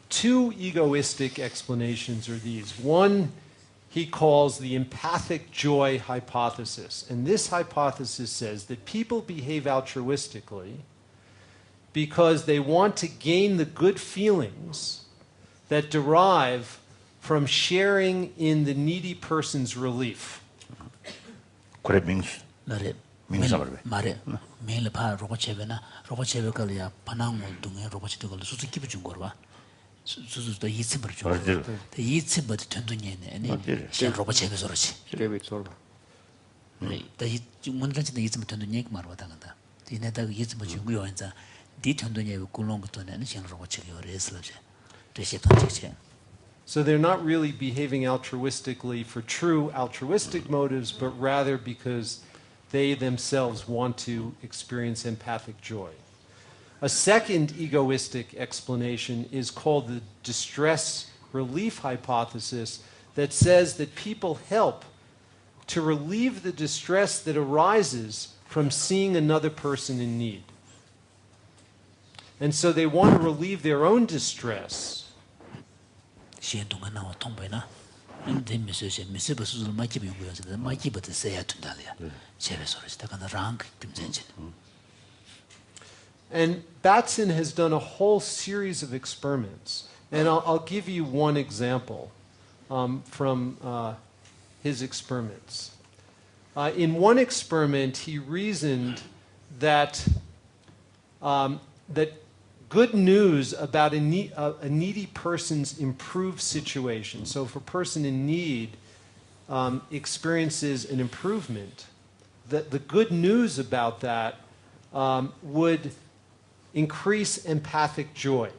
Two egoistic explanations are these. One he calls the empathic joy hypothesis. And this hypothesis says that people behave altruistically because they want to gain the good feelings that derive from sharing in the needy person's relief. 그래 민수. 말해 매일 봐 로봇체베나 로봇체베가리아 반항을 동에 로봇체도 수수 기부 준 거로 봐. 수수도 이츠버 줘. 이츠버 전도년에 아니 실 로봇체베 저러지. 데이비드 솔바. 네. 이 문단지도 이츠버 전도년 말하다 간다. 이내다 이츠버 준 거요 인자. So they're not really behaving altruistically for true altruistic motives, but rather because they themselves want to experience empathic joy. A second egoistic explanation is called the distress relief hypothesis that says that people help to relieve the distress that arises from seeing another person in need. And so they want to relieve their own distress. And Batson has done a whole series of experiments. And I'll give you one example from his experiments. In one experiment, he reasoned that that good news about a needy person's improved situation. So if a person in need experiences an improvement, that the good news about that would increase empathic joy.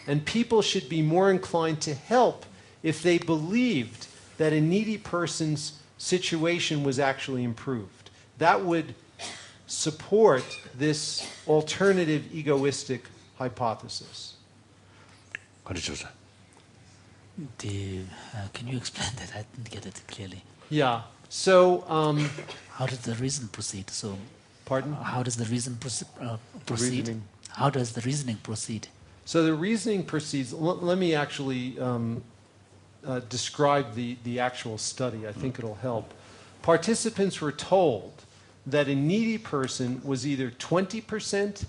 And people should be more inclined to help if they believed that a needy person's situation was actually improved. That would support this alternative egoistic hypothesis. Can you explain that? I didn't get it clearly. Yeah. So, how does the reason proceed? So, pardon? How does the reason proceed? How does the reasoning proceed? So the reasoning proceeds. Let me actually describe the actual study. I think it'll help. Participants were told that a needy person was either 20%,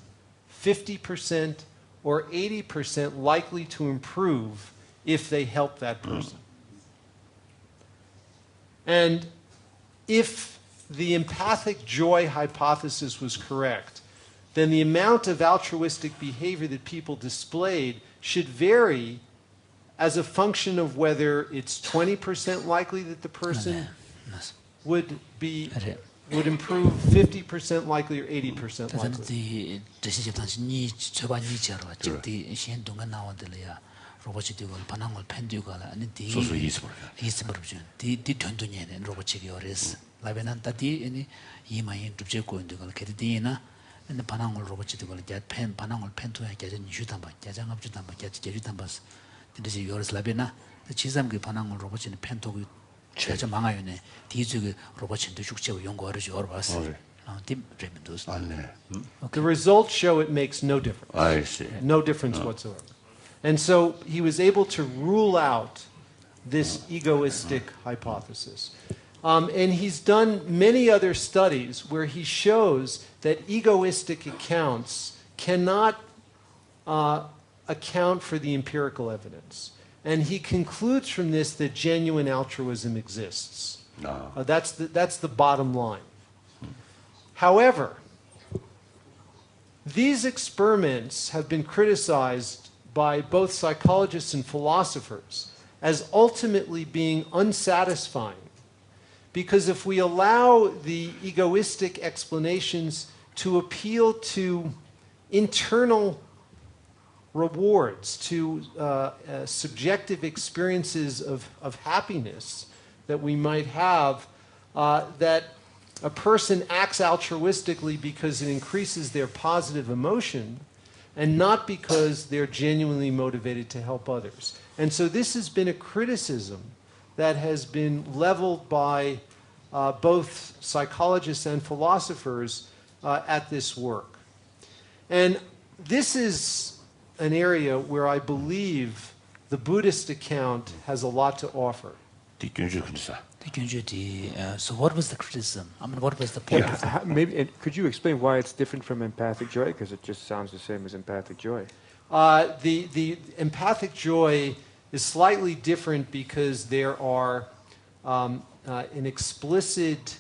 50%, or 80% likely to improve if they help that person. And if the empathic joy hypothesis was correct, then the amount of altruistic behavior that people displayed should vary as a function of whether it's 20% likely that the person would improve, 50% likely, or 80% likely. And the panangol robot get pen panangol pen to get a new tamba, getting up to tamba, get tambas. This is yours labina. The chisam give panangol robot in the pen to church among ione. These robots in the Shukcho young or your was. The results show it makes no difference. I see. No difference whatsoever. And so he was able to rule out this egoistic hypothesis. And he's done many other studies where he shows that egoistic accounts cannot account for the empirical evidence. And he concludes from this that genuine altruism exists. No. That's the bottom line. However, these experiments have been criticized by both psychologists and philosophers as ultimately being unsatisfying. Because if we allow the egoistic explanations to appeal to internal rewards, to subjective experiences of happiness that we might have, that a person acts altruistically because it increases their positive emotion and not because they're genuinely motivated to help others. And so this has been a criticism that has been leveled by both psychologists and philosophers at this work. And this is an area where I believe the Buddhist account has a lot to offer. So what was the criticism? I mean, what was the point of that? Maybe could you explain why it's different from empathic joy? Because it just sounds the same as empathic joy. The empathic joy is slightly different because there are an explicit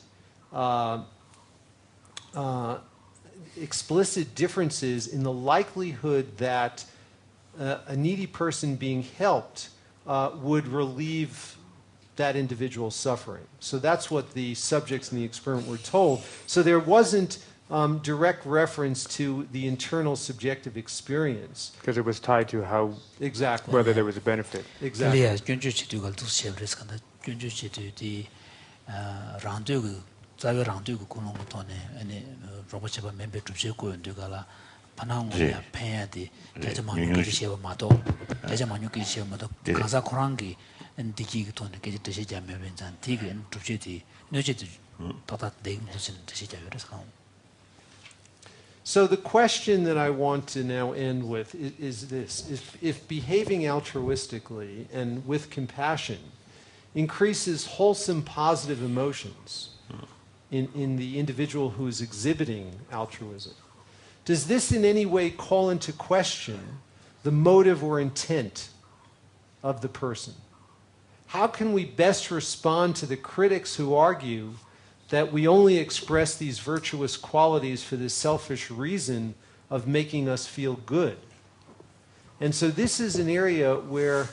differences in the likelihood that a needy person being helped would relieve that individual's suffering. So that's what the subjects in the experiment were told. So there wasn't direct reference to the internal subjective experience. Because it was tied to how, exactly, whether there was a benefit. Exactly. So the question that I want to now end with is this. If behaving altruistically and with compassion increases wholesome positive emotions in the individual who is exhibiting altruism, does this in any way call into question the motive or intent of the person? How can we best respond to the critics who argue that we only express these virtuous qualities for the selfish reason of making us feel good. And so this is an area where,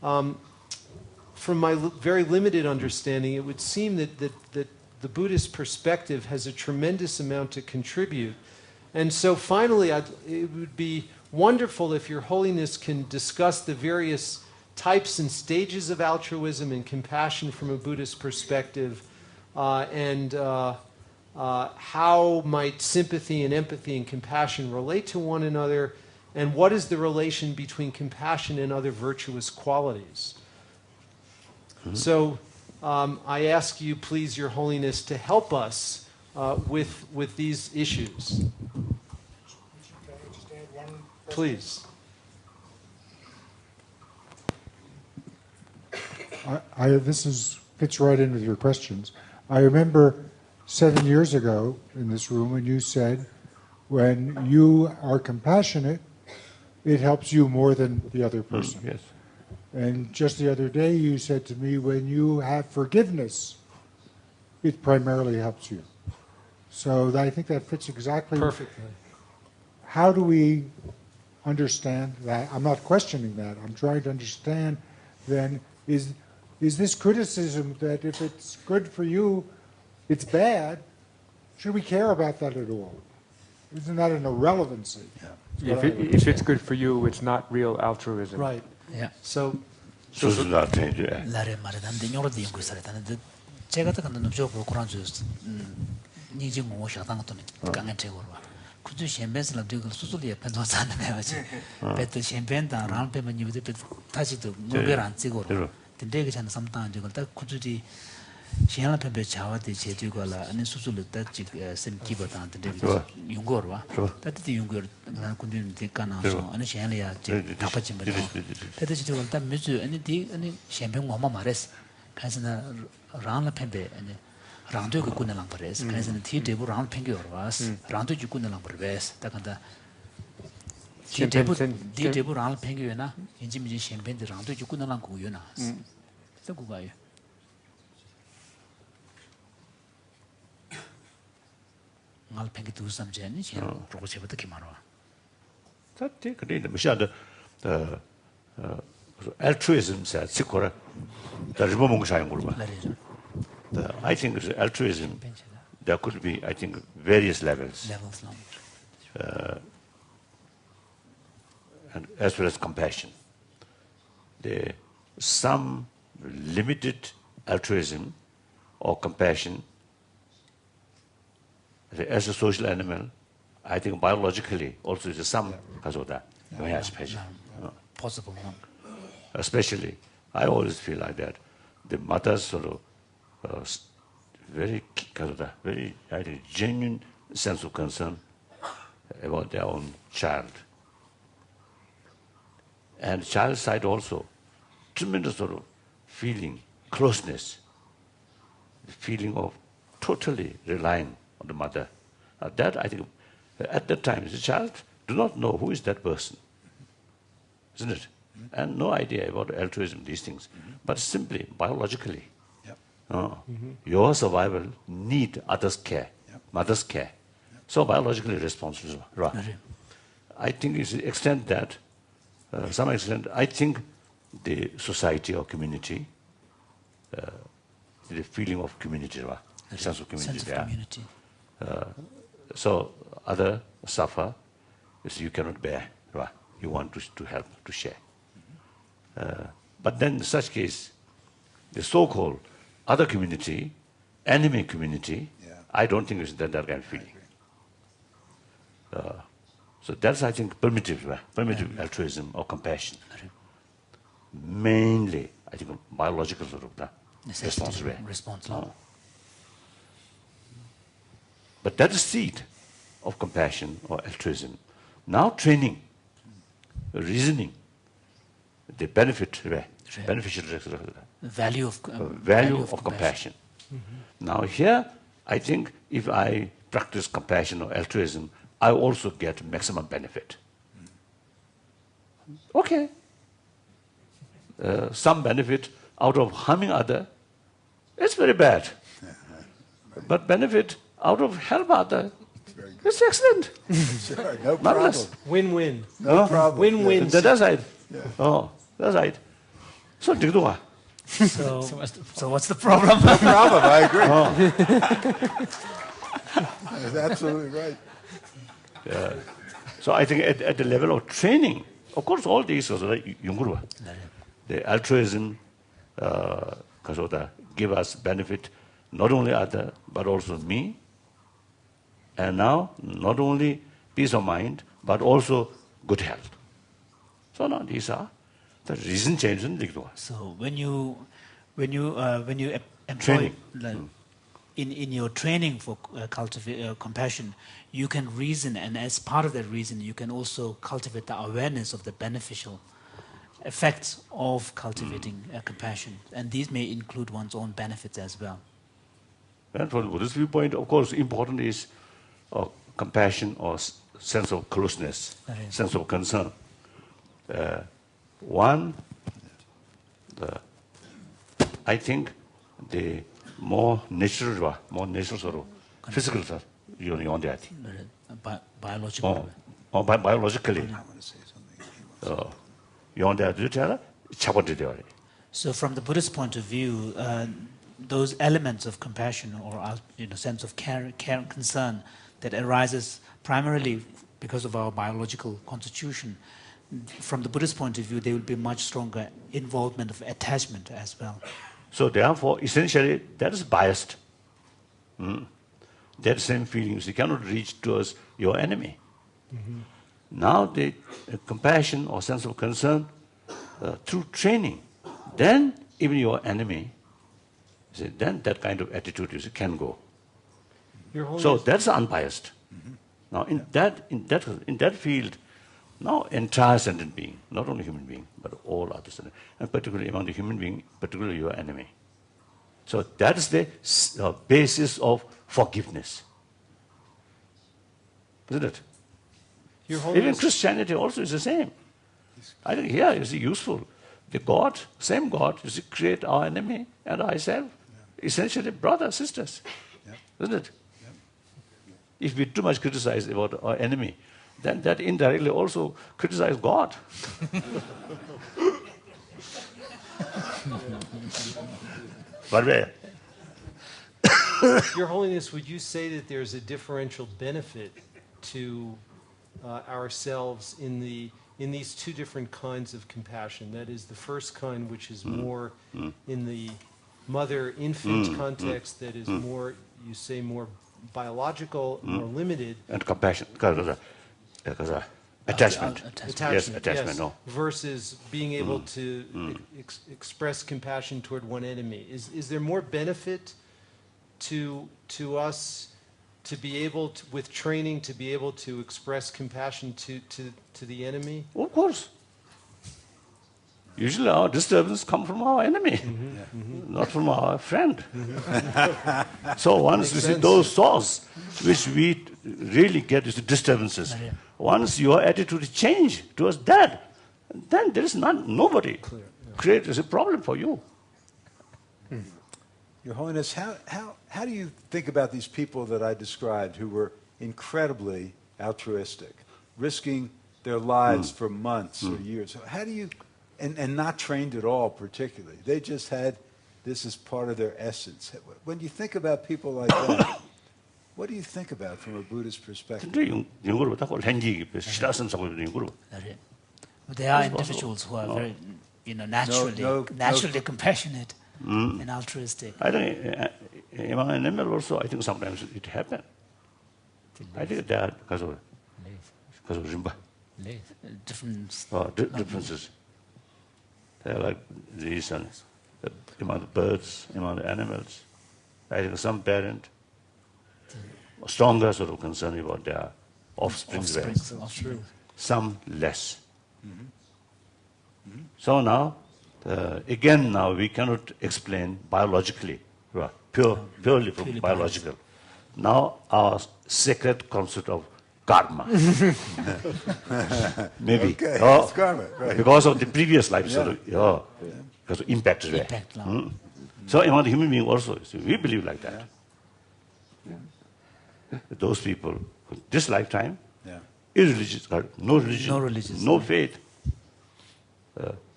from my very limited understanding, it would seem that the Buddhist perspective has a tremendous amount to contribute. And so finally, it would be wonderful if Your Holiness can discuss the various types and stages of altruism and compassion from a Buddhist perspective, and how might sympathy and empathy and compassion relate to one another, and what is the relation between compassion and other virtuous qualities. So I ask you, please, Your Holiness, to help us with these issues. Please. This fits right in with your questions. I remember 7 years ago in this room when you said, when you are compassionate, it helps you more than the other person. Yes. And just the other day you said to me, when you have forgiveness, it primarily helps you. So I think that fits exactly. Perfectly. How do we understand that? I'm not questioning that. I'm trying to understand then, is this criticism that if it's good for you, it's bad, should we care about that at all? Isn't that an irrelevancy? If it's good for you, it's not real altruism. Right. Yeah. So 수수다 되죠. 나래 말하는데 영어로도 연구 살았다는데 제가 같은 놈저 그런 줄 니지 뭐 샤당 것도 강한 책으로 봐. 그저 셴벤스라 되고 수술이에 편도사는 거지. 배트 셴벤다 람페만 니부터 다시도 뭐별 안 찍어로. 근데 그 전에 삼단 저걸 딱 그저지 시행을 펴배 자와대 제주가라 아니 수술을 딱지 셈기보다 근데 연구로 봐. 딱지 연구를 난 군대는 되까나서 아니 시행이야 답하지 뭐. 대대지 저걸 딱 매주 아니 셴벤 엄마 말했어. 그래서 나 랑을 펴배 아니 랑도 그 군대랑 버렸어. 그래서 티데부 랑 팽겨로 왔어. 랑도 주 군대랑 버렸어. 딱한다. 티데부 랑 팽겨나 인지미지 셴벤데 랑도 주 군대랑 고요나. 또 그거요. 알 팽기 두 삼제니 제가 로고체부터 기마로. 자티 그래 무시하다 altruism 사 지코라 다 리모 뭔가 사용 걸고 봐. I think altruism, there could be, I think, various levels. And as well as compassion. Some limited altruism or compassion, as a social animal, I think biologically also is some because of that. Possible. Especially, I always feel like that. The mothers sort of very I think, genuine sense of concern about their own child. And the child side also, tremendous sort of feeling, closeness, the feeling of totally relying on the mother. That, I think, at that time, the child do not know who is that person, isn't it? And no idea about altruism, these things. But simply, biologically, your survival need others' care, mother's care. So biologically responsible. Right. I think it's the extent that, some extent, I think the society or community, the feeling of community, sense of community. Sense of community. So other suffer, so you cannot bear. Right. You want to help, to share. But then in such case, the so-called other community, enemy community, I don't think it's that kind of feeling. So that's, I think, primitive altruism or compassion. Mainly, I think, biological sort of response. But that is seed of compassion or altruism. Now training, reasoning, the beneficial value of compassion. Now here, I think if I practice compassion or altruism, I also get maximum benefit. Okay. Some benefit out of harming other, it's very bad. but benefit out of help other. It's excellent. Sure, no Marvelous. problem. Win-win. No problem. Win-win. That's right. Oh, that's right. So, digduwa. So what's the problem? No problem, I agree. That's absolutely right. Yeah. So I think at the level of training, of course, all these are yungurwa. The altruism give us benefit, not only other, but also me. And now, not only peace of mind, but also good health. So now these are the reason changes in digduwa. So when you employ Training. in your training for compassion, you can reason, and as part of that reason, you can also cultivate the awareness of the beneficial effects of cultivating compassion, and these may include one's own benefits as well. And from the Buddhist viewpoint, of course, important is compassion or sense of closeness, sense of concern. I think the more natural sort of physical stuff, you know, that. Biological. Biologically. I want to say something. So from the Buddhist point of view, those elements of compassion or sense of care and concern that arises primarily because of our biological constitution, from the Buddhist point of view, there will be much stronger involvement of attachment as well. So therefore, essentially, that is biased. That same feelings you cannot reach towards your enemy. Now the compassion or sense of concern through training, then even your enemy, then that kind of attitude can go. So that's unbiased. Now in that field, now entire sentient being, not only human being, but all other sentient, and particularly among the human being, particularly your enemy. So that is the basis of forgiveness. Isn't it? Even Christianity also is the same. I think here is useful. The God, same God, is to create our enemy and ourselves. Essentially brothers, sisters. Isn't it? If we too much criticize about our enemy, then that indirectly also criticize God. But where? Your Holiness, would you say that there's a differential benefit to ourselves in these two different kinds of compassion? That is, the first kind, which is more in the mother-infant context, that is more, you say, more biological, more limited. And compassion, attachment. Yes, attachment, yes. no. Versus being able to express compassion toward one enemy. Is there more benefit to us to be able to, with training, to be able to express compassion to the enemy? Of course. Usually our disturbance come from our enemy, not from our friend. So once we see those thoughts, which we really get is the disturbances. Once your attitude change towards that, then there is nobody creates a problem for you. Your Holiness, how do you think about these people that I described who were incredibly altruistic, risking their lives for months or years? How do you, and not trained at all particularly, they just had this as part of their essence. When you think about people like that, what do you think about from a Buddhist perspective? There are individuals who are very, naturally compassionate and altruistic. I think among animals also, I think sometimes it happens. I think that because of rimba. Differences. They're like these among the birds, among the animals. I think some parent stronger sort of concern about their offspring. Some less. So now, again, now we cannot explain biologically, purely from biological. Now our sacred concept of karma. Maybe. Okay, it's karma, right. Because of the previous life, because of impact. So among the human being also, so we believe like that. Those people, this lifetime, Yeah. irreligious, no religion, No religious, no faith.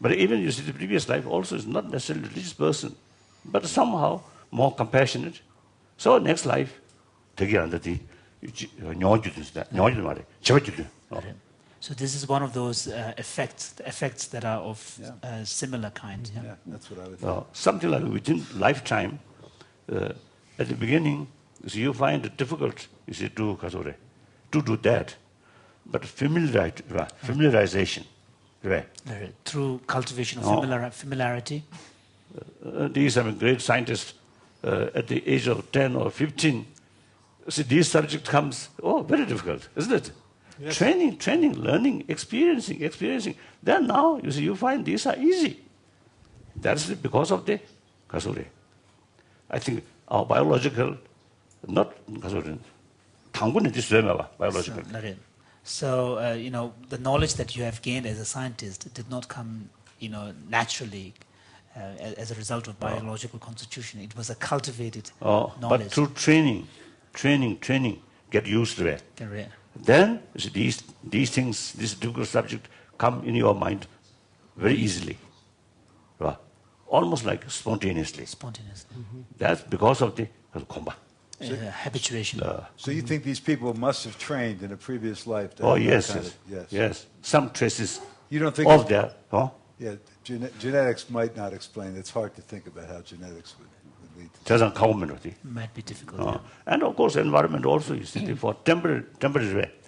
But even you see the previous life also is not necessarily a religious person, but somehow more compassionate. So next life, So this is one of those effects that are of similar kind. Yeah, that's what I would think. Something like within lifetime, at the beginning, you see, you find it difficult, you see, to do that. But familiarization, right? Through cultivation of familiarity. These great scientists at the age of 10 or 15, see, these subject comes, very difficult, isn't it? Yes. Training, learning, experiencing. Then now, you see, you find these are easy. That's because of the kasure. I think our biological, not kasure, tangun is biological. So, the knowledge that you have gained as a scientist did not come, naturally as a result of biological constitution. It was a cultivated knowledge. But through training, get used to it. Then you see, these things, this difficult subject come in your mind very easily. Almost like spontaneously. That's because of the komba. Habituation. So you think these people must have trained in a previous life? Yes. Some traces you don't think of their... Yeah, genetics might not explain. It's hard to think about how genetics would lead to might be difficult. And of course, environment also, you see, for temporary,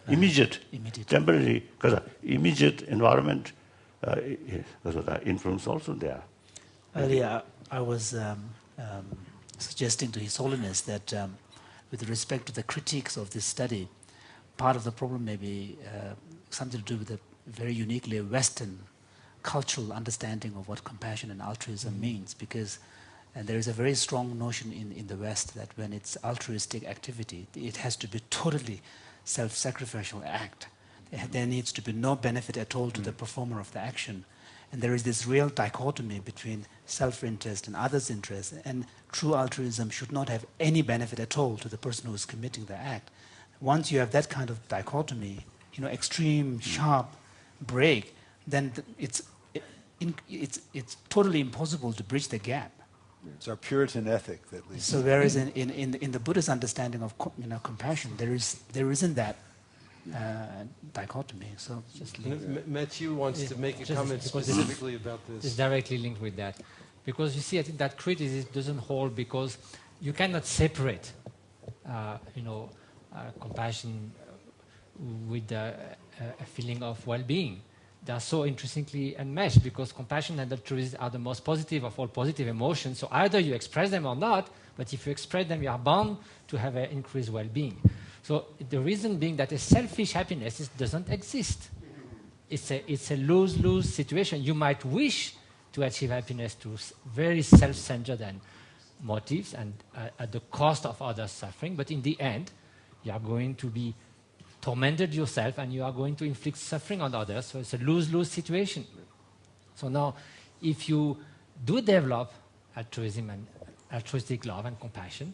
immediate, temporary, because immediate environment influence also there. Earlier, I was suggesting to His Holiness that with respect to the critiques of this study, part of the problem may be something to do with the very uniquely Western cultural understanding of what compassion and altruism means, because there is a very strong notion in the West that when it's altruistic activity, it has to be totally self-sacrificial act. There needs to be no benefit at all to the performer of the action. And there is this real dichotomy between self-interest and others' interest, and true altruism should not have any benefit at all to the person who is committing the act. Once you have that kind of dichotomy, extreme, sharp break, then it's totally impossible to bridge the gap. It's our Puritan ethic that leads. So whereas in the Buddhist understanding of compassion, there isn't that dichotomy. So Matthew wants to make a comment specifically about this. It's directly linked with that, because you see, I think that criticism doesn't hold because you cannot separate, compassion with a feeling of well-being. They are so interestingly enmeshed because compassion and altruism are the most positive of all positive emotions. So either you express them or not, but if you express them, you are bound to have an increased well-being. So the reason being that a selfish happiness doesn't exist. It's a lose-lose situation. You might wish to achieve happiness through very self-centered and motives and at the cost of others' suffering, but in the end, you are going to be tormented yourself and you are going to inflict suffering on others. So it's a lose-lose situation. So now, if you do develop altruism and altruistic love and compassion,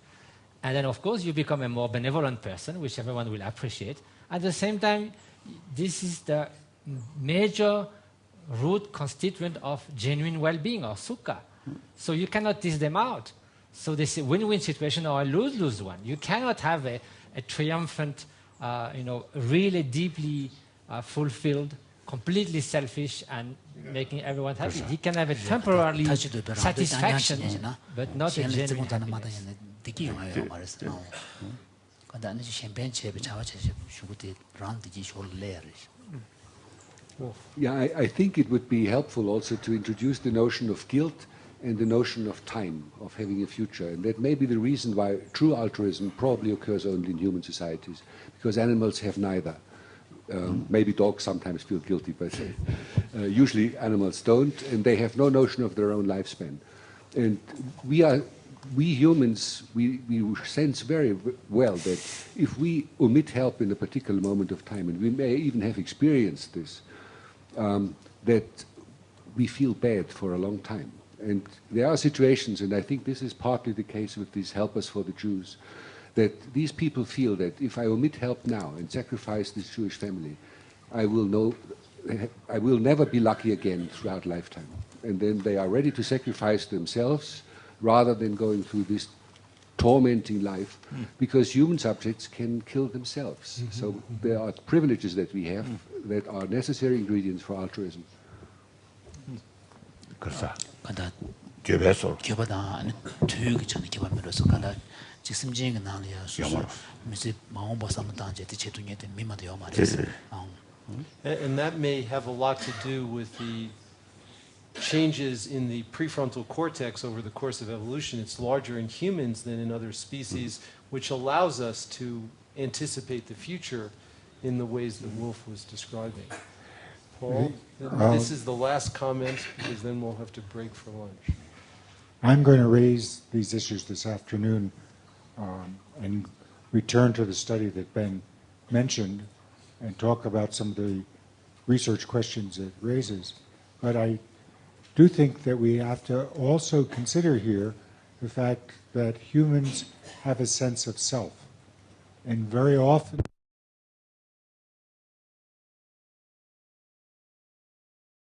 and then of course you become a more benevolent person, which everyone will appreciate. At the same time, this is the major root constituent of genuine well-being or sukha. So you cannot tease them out. So this is a win-win situation or a lose-lose one. You cannot have a triumphant, really deeply fulfilled, completely selfish and making everyone happy. He can have a temporary satisfaction, but not a genuine happiness. Yeah, I think it would be helpful also to introduce the notion of guilt and the notion of time, of having a future. And that may be the reason why true altruism probably occurs only in human societies, because animals have neither. Maybe dogs sometimes feel guilty, but usually animals don't, and they have no notion of their own lifespan. And we humans, we sense very well that if we omit help in a particular moment of time, and we may even have experienced this, that we feel bad for a long time. And there are situations, and I think this is partly the case with these helpers for the Jews, that these people feel that if I omit help now and sacrifice this Jewish family, I will never be lucky again throughout lifetime. And then they are ready to sacrifice themselves rather than going through this tormenting life, because human subjects can kill themselves. So there are privileges that we have that are necessary ingredients for altruism. 그래서 간다 교배소 교보다 투기 전에 교보면서 간다 지심진이 나리야 수수 미지 마음보상다 이제 제도에 된 미마도 말이지. And that may have a lot to do with the changes in the prefrontal cortex over the course of evolution. It's larger in humans than in other species, which allows us to anticipate the future in the ways that Wolf was describing. Paul, this is the last comment, because then we'll have to break for lunch. I'm going to raise these issues this afternoon and return to the study that Ben mentioned and talk about some of the research questions it raises. But I do think that we have to also consider here the fact that humans have a sense of self. And very often